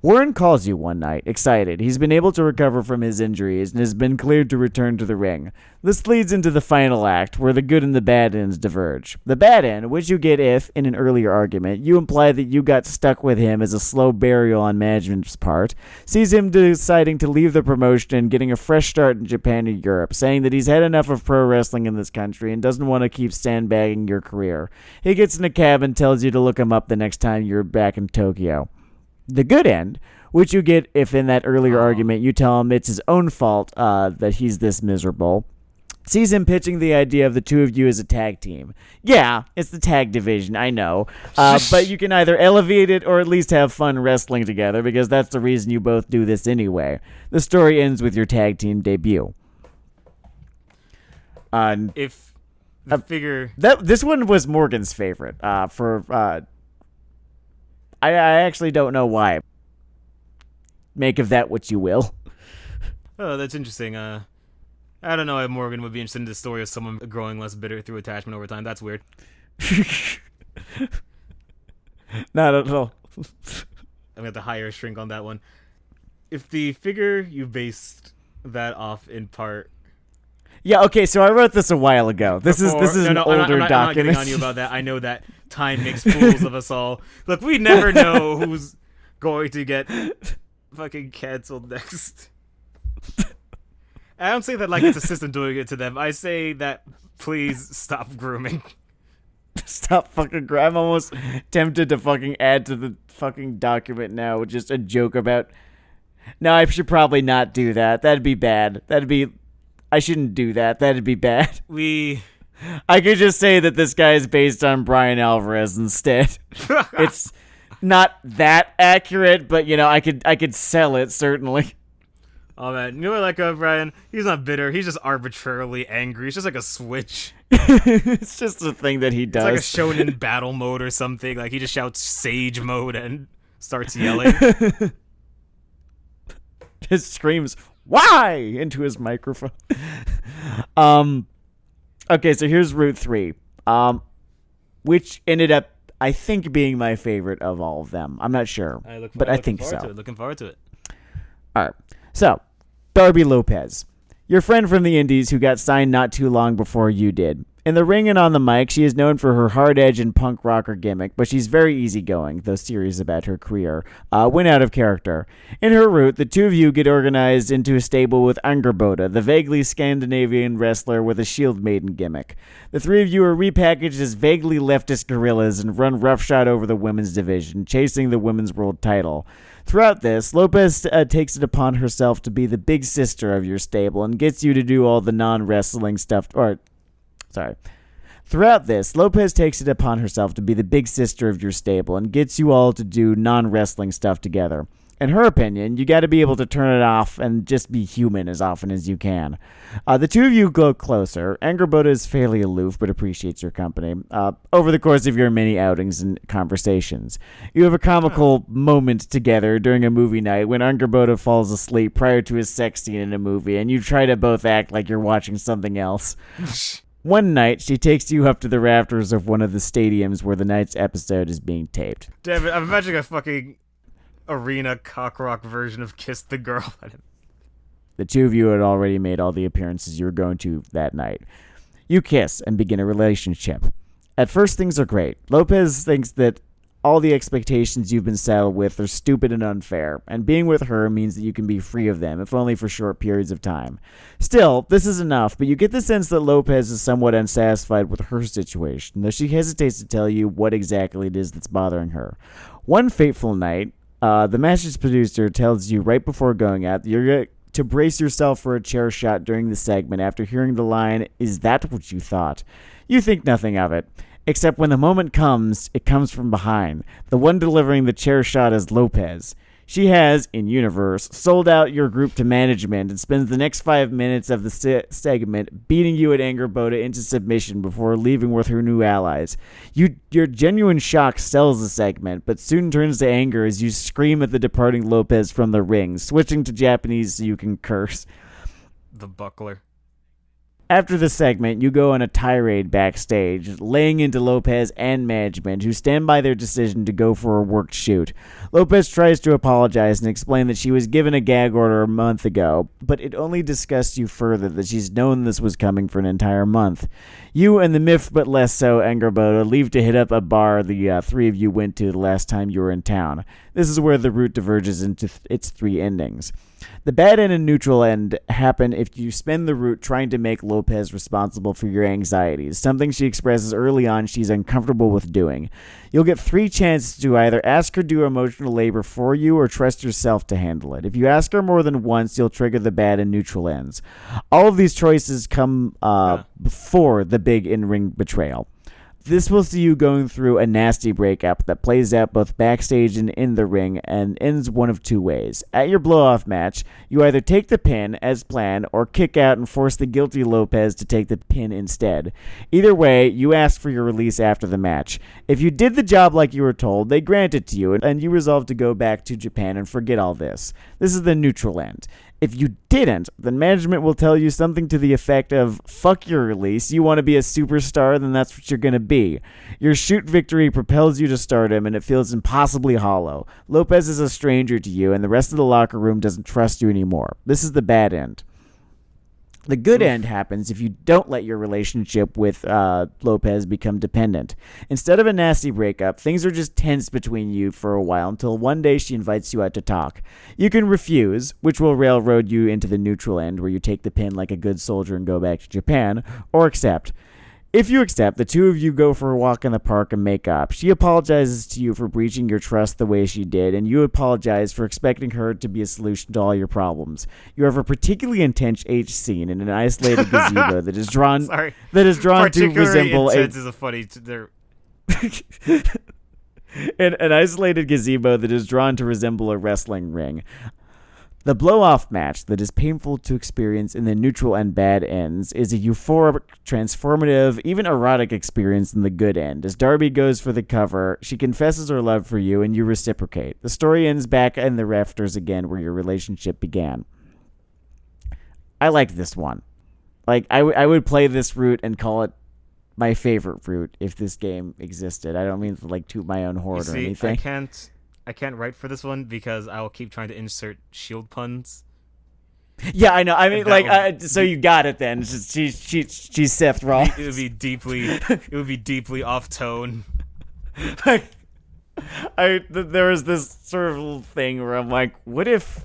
Warren calls you one night, excited. He's been able to recover from his injuries and has been cleared to return to the ring. This leads into the final act, where the good and the bad ends diverge. The bad end, which you get if, in an earlier argument, you imply that you got stuck with him as a slow burial on management's part, sees him deciding to leave the promotion and getting a fresh start in Japan and Europe, saying that he's had enough of pro wrestling in this country and doesn't want to keep sandbagging your career. He gets in a cab and tells you to look him up the next time you're back in Tokyo. The good end, which you get if in that earlier argument you tell him it's his own fault that he's this miserable, sees him pitching the idea of the two of you as a tag team. Yeah, it's the tag division, I know. But you can either elevate it or at least have fun wrestling together, because that's the reason you both do this anyway. The story ends with your tag team debut. If the figure... This one was Morgan's favorite. I actually don't know why. Make of that what you will. Oh, that's interesting. I don't know if Morgan would be interested in the story of someone growing less bitter through attachment over time. That's weird. Not at all. I'm going to have to hire a shrink on that one. If the figure you based that off in part... Yeah, okay, so I wrote this a while ago. This is an older I'm not document. getting on you about that. I know that time makes fools of us all. Look, we never know who's going to get fucking canceled next. I don't say that like it's a system doing it to them. I say that please stop grooming. Stop fucking grooming. I'm almost tempted to fucking add to the fucking document now with just a joke about... No, I should probably not do that. That'd be bad. I shouldn't do that. That'd be bad. I could just say that this guy is based on Brian Alvarez instead. It's not that accurate, but I could sell it certainly. Oh man, you know what I like of Brian? He's not bitter. He's just arbitrarily angry. It's just like a switch. It's just a thing that he does. It's like a shonen battle mode or something. Like he just shouts Sage mode and starts yelling. just screams, "Why?" into his microphone. Okay, so here's Route 3, which ended up, I think, being my favorite of all of them. I'm not sure, but I think so. Looking forward to it. All right. So, Darby Lopez, your friend from the Indies who got signed not too long before you did. In the ring and on the mic, she is known for her hard edge and punk rocker gimmick, but she's very easygoing, though serious about her career. Went out of character. In her route, the two of you get organized into a stable with Angerboda, the vaguely Scandinavian wrestler with a Shield Maiden gimmick. The three of you are repackaged as vaguely leftist guerrillas and run roughshod over the women's division, chasing the women's world title. Throughout this, Lopez takes it upon herself to be the big sister of your stable and gets you to do all the non-wrestling stuff, Throughout this, Lopez takes it upon herself to be the big sister of your stable and gets you all to do non-wrestling stuff together. In her opinion, you got to be able to turn it off and just be human as often as you can. The two of you go closer. Angerboda is fairly aloof but appreciates your company. Over the course of your many outings and conversations, you have a comical moment together during a movie night when Angerboda falls asleep prior to his sex scene in a movie, and you try to both act like you're watching something else. One night, she takes you up to the rafters of one of the stadiums where the night's episode is being taped. Damn it, I'm imagining a fucking arena cock rock version of Kiss the Girl. The two of you had already made all the appearances you were going to that night. You kiss and begin a relationship. At first, things are great. Lopez thinks that all the expectations you've been saddled with are stupid and unfair, and being with her means that you can be free of them, if only for short periods of time. Still, this is enough, but you get the sense that Lopez is somewhat unsatisfied with her situation, though she hesitates to tell you what exactly it is that's bothering her. One fateful night, the match's producer tells you right before going out that you're to brace yourself for a chair shot during the segment after hearing the line, "Is that what you thought?" You think nothing of it. Except when the moment comes, it comes from behind. The one delivering the chair shot is Lopez. She has, in universe, sold out your group to management and spends the next 5 minutes of the segment beating you at Angerboda into submission before leaving with her new allies. Your genuine shock sells the segment, but soon turns to anger as you scream at the departing Lopez from the ring, switching to Japanese so you can curse. The buckler. After the segment, you go on a tirade backstage, laying into Lopez and management, who stand by their decision to go for a worked shoot. Lopez tries to apologize and explain that she was given a gag order a month ago, but it only disgusts you further that she's known this was coming for an entire month. You and the miffed but less so Angerboda leave to hit up a bar the three of you went to the last time you were in town. This is where the route diverges into its three endings. The bad end and neutral end happen if you spend the route trying to make Lopez responsible for your anxieties, something she expresses early on she's uncomfortable with doing. You'll get 3 chances to either ask her to do emotional labor for you or trust yourself to handle it. If you ask her more than once, you'll trigger the bad and neutral ends. All of these choices come before the big in-ring betrayal. This will see you going through a nasty breakup that plays out both backstage and in the ring and ends one of 2 ways. At your blow-off match, you either take the pin as planned or kick out and force the guilty Lopez to take the pin instead. Either way, you ask for your release after the match. If you did the job like you were told, they grant it to you and you resolve to go back to Japan and forget all this. This is the neutral end. If you didn't, then management will tell you something to the effect of, fuck your release, you want to be a superstar, then that's what you're going to be. Your shoot victory propels you to stardom, and it feels impossibly hollow. Lopez is a stranger to you, and the rest of the locker room doesn't trust you anymore. This is the bad end. The good end happens if you don't let your relationship with Lopez become dependent. Instead of a nasty breakup, things are just tense between you for a while until one day she invites you out to talk. You can refuse, which will railroad you into the neutral end where you take the pin like a good soldier and go back to Japan, or accept. If you accept, the two of you go for a walk in the park and make up. She apologizes to you for breaching your trust the way she did, and you apologize for expecting her to be a solution to all your problems. You have a particularly intense H scene in an isolated gazebo that is drawn to resemble is a funny. An isolated gazebo that is drawn to resemble a wrestling ring. The blow-off match that is painful to experience in the neutral and bad ends is a euphoric, transformative, even erotic experience in the good end. As Darby goes for the cover, she confesses her love for you and you reciprocate. The story ends back in the rafters again where your relationship began. I liked this one. Like, I would play this route and call it my favorite route if this game existed. I don't mean to, like, toot my own horn or anything. I can't write for this one because I will keep trying to insert shield puns. Yeah, I know. I mean, like, so you got it then. She's Seth Rollins. It would be deeply off tone. Like, there was this sort of thing where I'm like, what if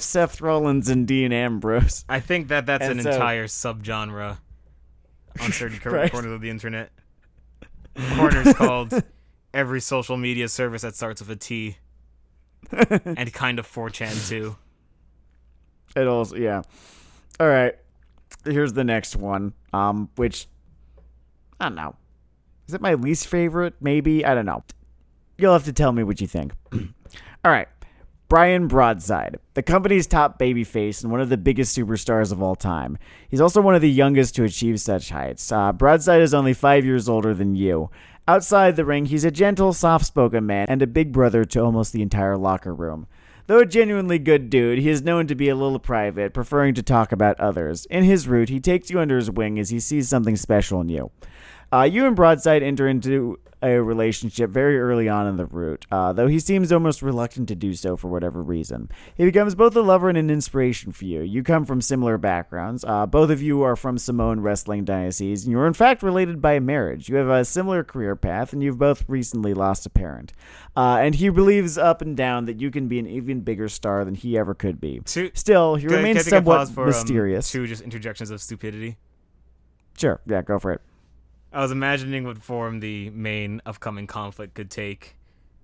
Seth Rollins and Dean Ambrose? I think that's an entire subgenre on certain corners of the internet. Corners called every social media service that starts with a T, and kind of 4chan too. It also, yeah. All right, here's the next one. Which I don't know. Is it my least favorite? Maybe, I don't know. You'll have to tell me what you think. All right. Brian Broadside, the company's top babyface and one of the biggest superstars of all time. He's also one of the youngest to achieve such heights. Broadside is only 5 years older than you. Outside the ring, he's a gentle, soft-spoken man and a big brother to almost the entire locker room. Though a genuinely good dude, he is known to be a little private, preferring to talk about others. In his route, he takes you under his wing as he sees something special in you. You and Broadside enter into a relationship very early on in the route, though he seems almost reluctant to do so for whatever reason. He becomes both a lover and an inspiration for you. You come from similar backgrounds. Both of you are from Samoan wrestling diocese, and you are in fact related by marriage. You have a similar career path, and you've both recently lost a parent. And he believes up and down that you can be an even bigger star than he ever could be. Still, he remains somewhat mysterious. 2 just interjections of stupidity. Sure, yeah, go for it. I was imagining what form the main upcoming conflict could take.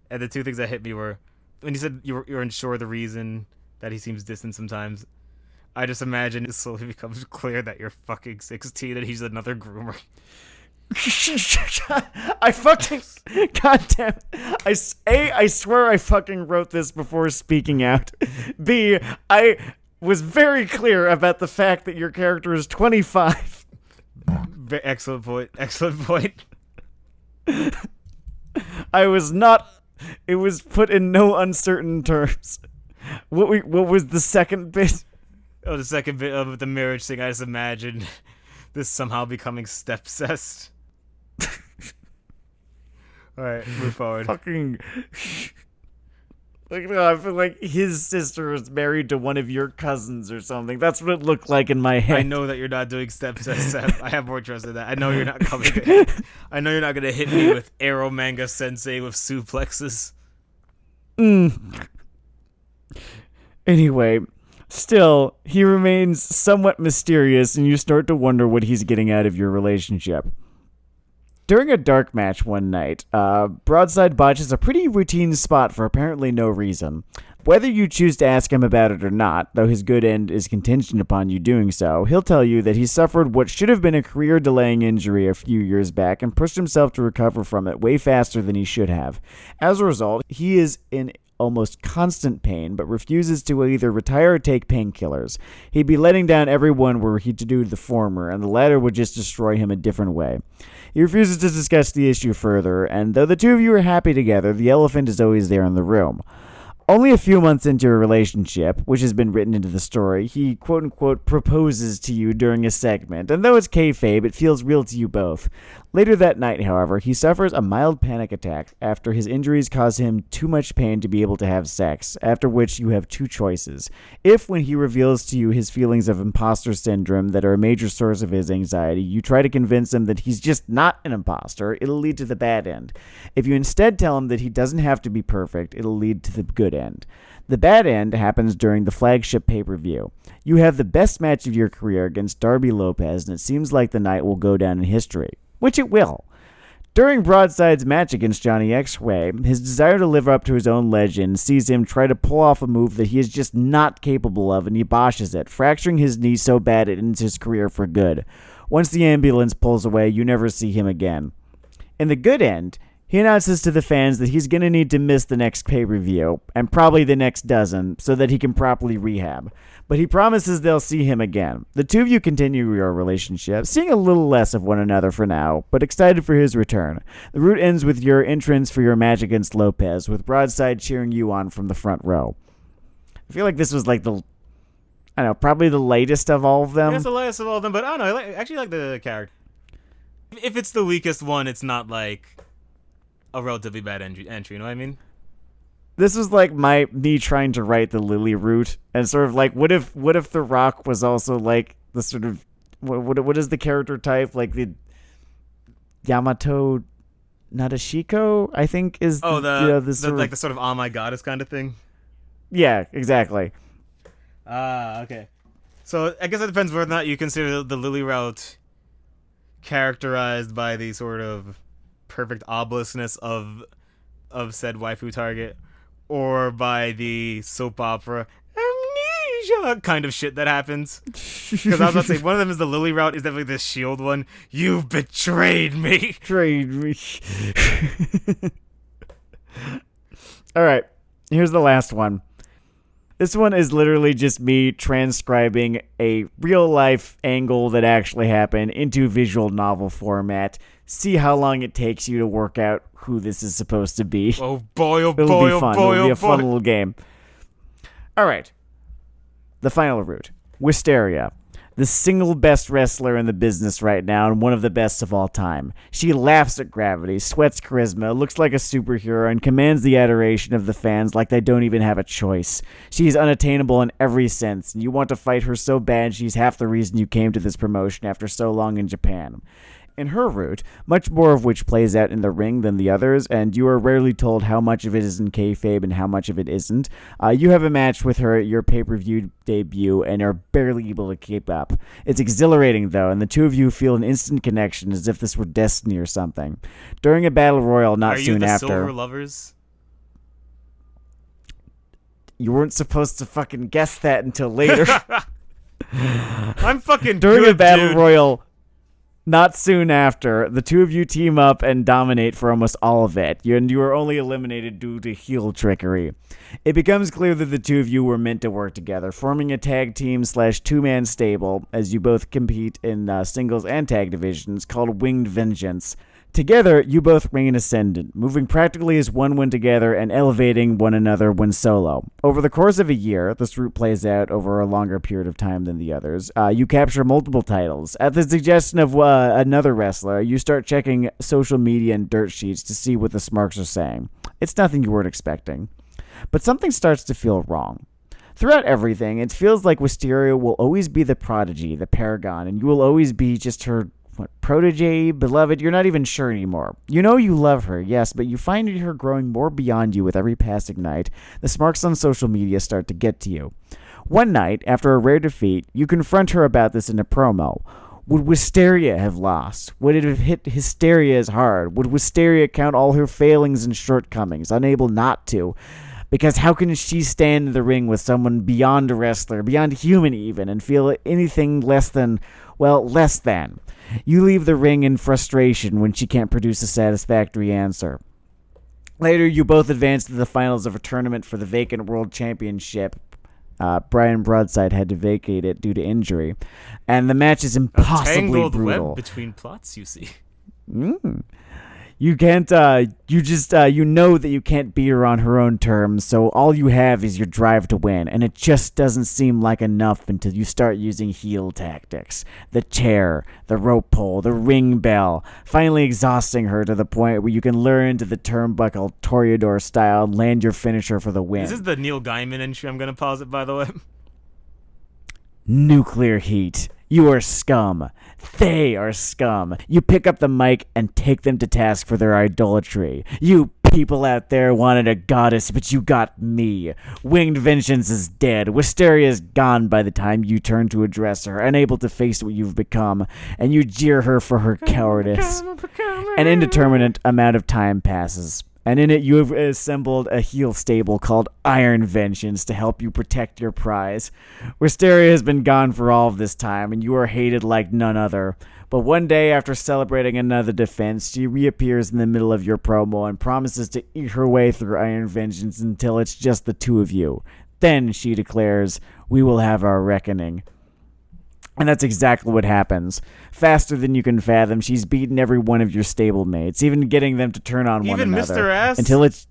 And the 2 things that hit me were, when you said you're unsure of the reason that he seems distant sometimes, I just imagine it slowly becomes clear that you're fucking 16 and he's another groomer. I fucking... Goddamn. I swear I fucking wrote this before speaking out. B, I was very clear about the fact that your character is 25. Excellent point. I was not. It was put in no uncertain terms. What was the second bit? Oh, the second bit of the marriage thing. I just imagined this somehow becoming stepcest. All right, move forward. Fucking. Like, no, I feel like his sister was married to one of your cousins or something. That's what it looked like in my head. I know that you're not doing stepcest. I have more trust in that. I know you're not coming. I know you're not gonna hit me with Arrow Manga Sensei with suplexes. Anyway, still, he remains somewhat mysterious, and you start to wonder what he's getting out of your relationship. During a dark match one night, Broadside botches a pretty routine spot for apparently no reason. Whether you choose to ask him about it or not, though his good end is contingent upon you doing so, he'll tell you that he suffered what should have been a career-delaying injury a few years back and pushed himself to recover from it way faster than he should have. As a result, he is in almost constant pain, but refuses to either retire or take painkillers. He'd be letting down everyone were he to do the former, and the latter would just destroy him a different way. He refuses to discuss the issue further, and though the two of you are happy together, the elephant is always there in the room. Only a few months into your relationship, which has been written into the story, he quote-unquote proposes to you during a segment, and though it's kayfabe, it feels real to you both. Later that night, however, he suffers a mild panic attack after his injuries cause him too much pain to be able to have sex, after which you have 2 choices. If, when he reveals to you his feelings of imposter syndrome that are a major source of his anxiety, you try to convince him that he's just not an imposter, it'll lead to the bad end. If you instead tell him that he doesn't have to be perfect, it'll lead to the good end. The bad end happens during the flagship pay-per-view. You have the best match of your career against Darby Lopez, and it seems like the night will go down in history. Which it will. During Broadside's match against Johnny X-Way, his desire to live up to his own legend sees him try to pull off a move that he is just not capable of, and he botches it, fracturing his knee so bad it ends his career for good. Once the ambulance pulls away, you never see him again. In the good end, He announces to the fans that he's going to need to miss the next pay-per-view, and probably the next dozen, so that he can properly rehab. But he promises they'll see him again. The two of you continue your relationship, seeing a little less of one another for now, but excited for his return. The route ends with your entrance for your match against Lopez, with Broadside cheering you on from the front row. I feel like this was like probably the latest of all of them. Yeah, it's the latest of all of them, but I don't know. I actually like the character. If it's the weakest one, it's not like a relatively bad entry, you know what I mean? This was like me trying to write the Lily route, and sort of like, what if The Rock was also like the sort of what is the character type, like the Yamato Nadeshiko, I think is the sort of oh my goddess kind of thing. Yeah, exactly. Okay. So I guess it depends whether or not you consider the Lily route characterized by the sort of perfect obviousnness of said waifu target, or by the soap opera amnesia kind of shit that happens. Because I was about to say, one of them is the Lily route, is definitely the shield one. You've betrayed me. All right, here's the last one. This one is literally just me transcribing a real-life angle that actually happened into visual novel format. See how long it takes you to work out who this is supposed to be. Oh boy, oh boy, It'll be oh fun. boy, It'll be a oh fun boy. little game. All right. The final route. Wisteria. The single best wrestler in the business right now, and one of the best of all time. She laughs at gravity, sweats charisma, looks like a superhero, and commands the adoration of the fans like they don't even have a choice. She's unattainable in every sense, and you want to fight her so bad she's half the reason you came to this promotion after so long in Japan. In her route, much more of which plays out in the ring than the others, and you are rarely told how much of it is in kayfabe and how much of it isn't. You have a match with her at your pay-per-view debut and are barely able to keep up. It's exhilarating, though, and the two of you feel an instant connection as if this were destiny or something. During a battle royal not soon after... Are you the Silver Lovers? You weren't supposed to fucking guess that until later. I'm fucking During good, a battle dude. royal... Not soon after, the two of you team up and dominate for almost all of it, and you are only eliminated due to heel trickery. It becomes clear that the two of you were meant to work together, forming a tag team / two-man stable, as you both compete in singles and tag divisions, called Winged Vengeance. Together, you both reign ascendant, moving practically as one when together and elevating one another when solo. Over the course of a year, this route plays out over a longer period of time than the others. You capture multiple titles. At the suggestion of another wrestler, you start checking social media and dirt sheets to see what the smarks are saying. It's nothing you weren't expecting. But something starts to feel wrong. Throughout everything, it feels like Wisteria will always be the prodigy, the paragon, and you will always be just her protege, beloved. You're not even sure anymore. You know you love her, yes, but you find her growing more beyond you with every passing night. The smarks on social media start to get to you. One night, after a rare defeat, you confront her about this in a promo. Would Wisteria have lost? Would it have hit Hysteria as hard? Would Wisteria count all her failings and shortcomings, unable not to? Because how can she stand in the ring with someone beyond a wrestler, beyond human even, and feel anything less than, well, less than? You leave the ring in frustration when she can't produce a satisfactory answer. Later, you both advance to the finals of a tournament for the vacant world championship. Brian Broadside had to vacate it due to injury. And the match is impossibly tangled brutal. Web between plots, you see. You can't, you know that you can't beat her on her own terms, so all you have is your drive to win, and it just doesn't seem like enough until you start using heel tactics. The chair, the rope pull, the ring bell, finally exhausting her to the point where you can lure into the turnbuckle Toreador style and land your finisher for the win. This is the Neil Gaiman entry, I'm gonna pause it, by the way. Nuclear heat. You are scum. They are scum. You pick up the mic and take them to task for their idolatry. You people out there wanted a goddess, but you got me. Winged Vengeance is dead. Wisteria is gone by the time you turn to address her, unable to face what you've become, and you jeer her for her cowardice. An indeterminate amount of time passes. and in it you have assembled a heel stable called Iron Vengeance to help you protect your prize. Wisteria has been gone for all of this time, and you are hated like none other. But one day, after celebrating another defense, she reappears in the middle of your promo and promises to eat her way through Iron Vengeance until it's just the two of you. Then, she declares, we will have our reckoning. And that's exactly what happens. Faster than you can fathom, she's beaten every one of your stablemates, even getting them to turn on one another. Even Mr. Ass?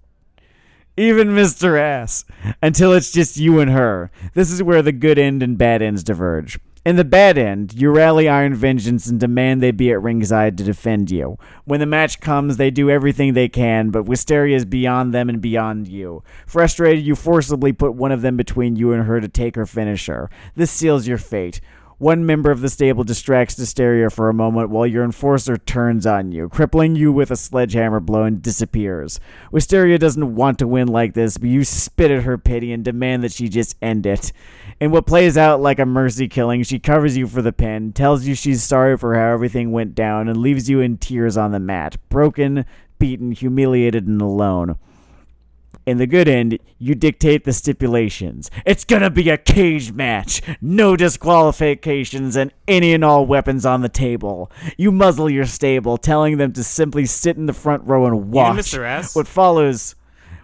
Even Mr. Ass. Until it's just you and her. This is where the good end and bad ends diverge. In the bad end, you rally Iron Vengeance and demand they be at ringside to defend you. When the match comes, they do everything they can, but Wisteria is beyond them and beyond you. Frustrated, you forcibly put one of them between you and her to take her finisher. This seals your fate. One member of the stable distracts Wisteria for a moment while your enforcer turns on you, crippling you with a sledgehammer blow and disappears. Wisteria doesn't want to win like this, but you spit at her pity and demand that she just end it. In what plays out like a mercy killing, she covers you for the pin, tells you she's sorry for how everything went down, and leaves you in tears on the mat, broken, beaten, humiliated, and alone. In the good end, you dictate the stipulations. It's gonna be a cage match, no disqualifications, and any and all weapons on the table. You muzzle your stable, telling them to simply sit in the front row and watch. Mr. Ass?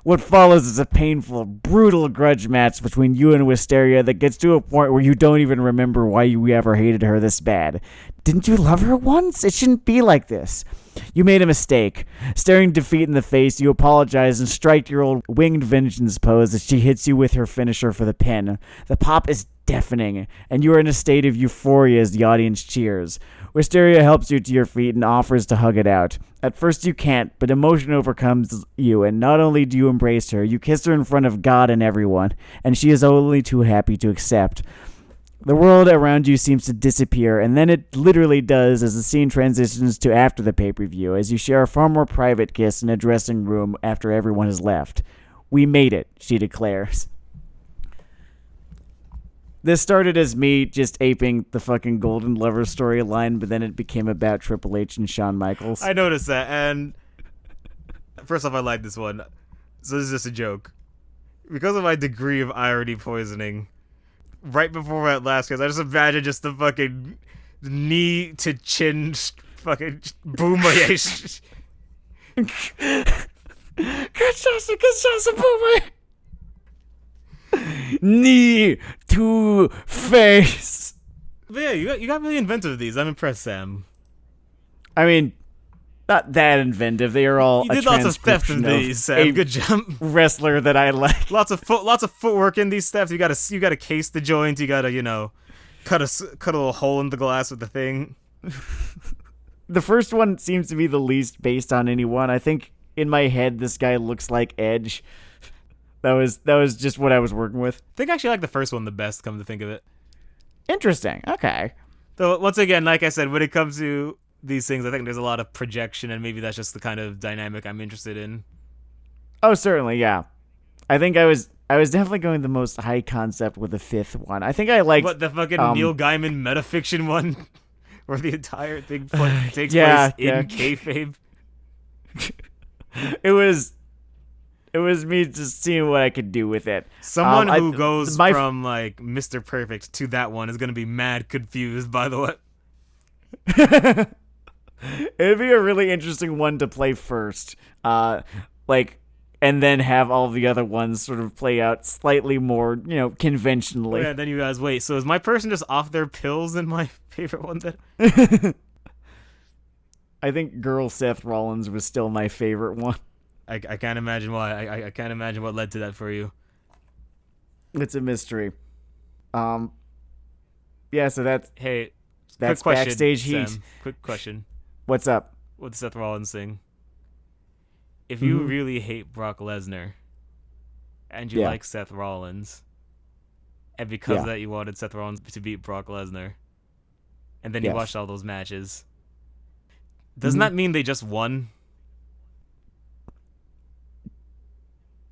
What follows is a painful, brutal grudge match between you and Wisteria that gets to a point where you don't even remember why you ever hated her this bad. Didn't you love her once? It shouldn't be like this. You made a mistake. Staring defeat in the face, you apologize and strike your old winged vengeance pose as she hits you with her finisher for the pin. The pop is deafening, and you are in a state of euphoria as the audience cheers. Wisteria helps you to your feet and offers to hug it out. At first you can't, but emotion overcomes you, and not only do you embrace her, you kiss her in front of God and everyone, and she is only too happy to accept. The world around you seems to disappear, and then it literally does as the scene transitions to after the pay-per-view, as you share a far more private kiss in a dressing room after everyone has left. We made it, she declares. This started as me just aping the fucking Golden Lover storyline, but then it became about Triple H and Shawn Michaels. I noticed that, and first off, I like this one. So this is just a joke. Because of my degree of irony poisoning, right before that last case, I just imagine just the fucking knee to chin fucking boomerang. Good boomerang. Knee to face. But yeah, you got really inventive with these. I'm impressed, Sam. I mean, not that inventive. They are all you did lots of steps in these, Sam. Good job. Wrestler that I like. Lots of footwork in these steps. You gotta case the joint. You gotta cut a little hole in the glass with the thing. The first one seems to be the least based on anyone. I think in my head this guy looks like Edge. That was just what I was working with. I think I actually like the first one the best, come to think of it. Interesting. Okay. So once again, like I said, when it comes to these things, I think there's a lot of projection, and maybe that's just the kind of dynamic I'm interested in. Oh, certainly, yeah. I think I was definitely going the most high concept with the fifth one. I think I liked... What, the fucking Neil Gaiman metafiction one? Where the entire thing takes place in kayfabe? It was me just seeing what I could do with it. Someone who goes from, like, Mr. Perfect to that one is going to be mad confused, by the way. It'd be a really interesting one to play first. And then have all the other ones sort of play out slightly more, conventionally. Yeah, then you guys wait. So is my person just off their pills in my favorite one then? I think Girl Seth Rollins was still my favorite one. I can't imagine why. I can't imagine what led to that for you. It's a mystery. Yeah, so that's quick question, backstage heat. Sam, quick question. What's up? With the Seth Rollins thing. If you really hate Brock Lesnar and you like Seth Rollins, and because of that you wanted Seth Rollins to beat Brock Lesnar, and then you watched all those matches, doesn't that mean they just won?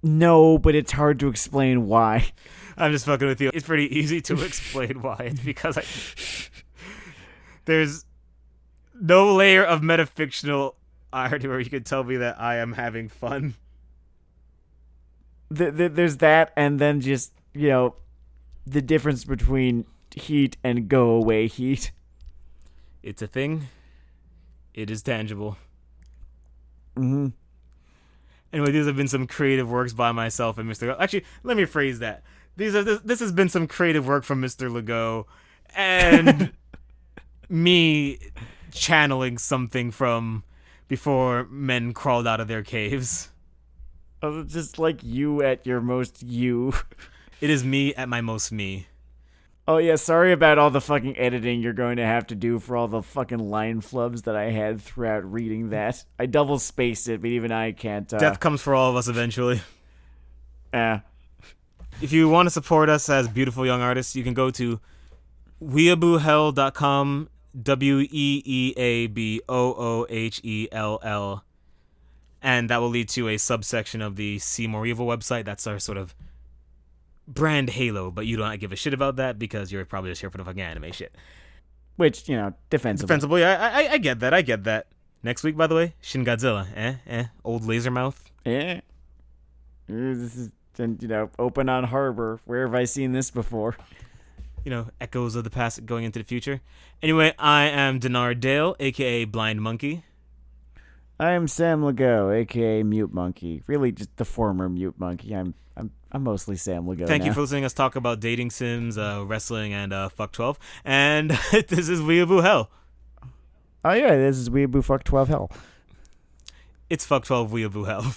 No, but it's hard to explain why. I'm just fucking with you. It's pretty easy to explain why. It's because there's no layer of metafictional irony where you can tell me that I am having fun there's that, and then just, the difference between heat and go away heat. It's a thing. It is tangible. Mm-hmm. Anyway, these have been some creative works by myself and Mr. Actually, let me phrase that. This has been some creative work from Mr. Legault and me channeling something from before men crawled out of their caves. Just like you at your most you. It is me at my most me. Oh yeah, sorry about all the fucking editing you're going to have to do for all the fucking line flubs that I had throughout reading that. I double spaced it, but even I can't. Death comes for all of us eventually. Yeah. If you want to support us as beautiful young artists, you can go to weeaboohell.com, WEEABOOHELL, and that will lead to a subsection of the See More Evil website. That's our sort of brand halo, but you don't give a shit about that because you're probably just here for the fucking anime shit. Which, defensible. Defensible, yeah, I get that. Next week, by the way, Shin Godzilla, old laser mouth. Yeah. This is, open on harbor. Where have I seen this before? Echoes of the past going into the future. Anyway, I am Dennard Dale, aka Blind Monkey. I am Sam Legault, aka Mute Monkey. Really, just the former Mute Monkey. I'm mostly Sam Legault. Thank you for listening to us talk about dating sims, wrestling, and Fuck 12. And this is Weeaboo Hell. Oh yeah, this is Weeaboo Fuck 12 Hell. It's Fuck 12 Weeaboo Hell.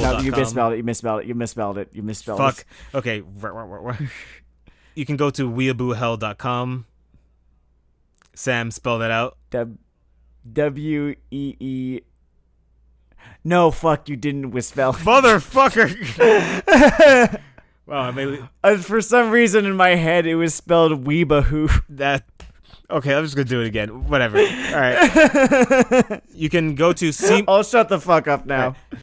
No, you misspelled it. Fuck. Okay. You can go to weeaboohell.com. Sam, spell that out. WEE. No, fuck, you didn't misspell. Motherfucker! Wow, for some reason in my head it was spelled Weeaboo. Okay, I'm just gonna do it again. Whatever. Alright. You can go to I'll shut the fuck up now. Right.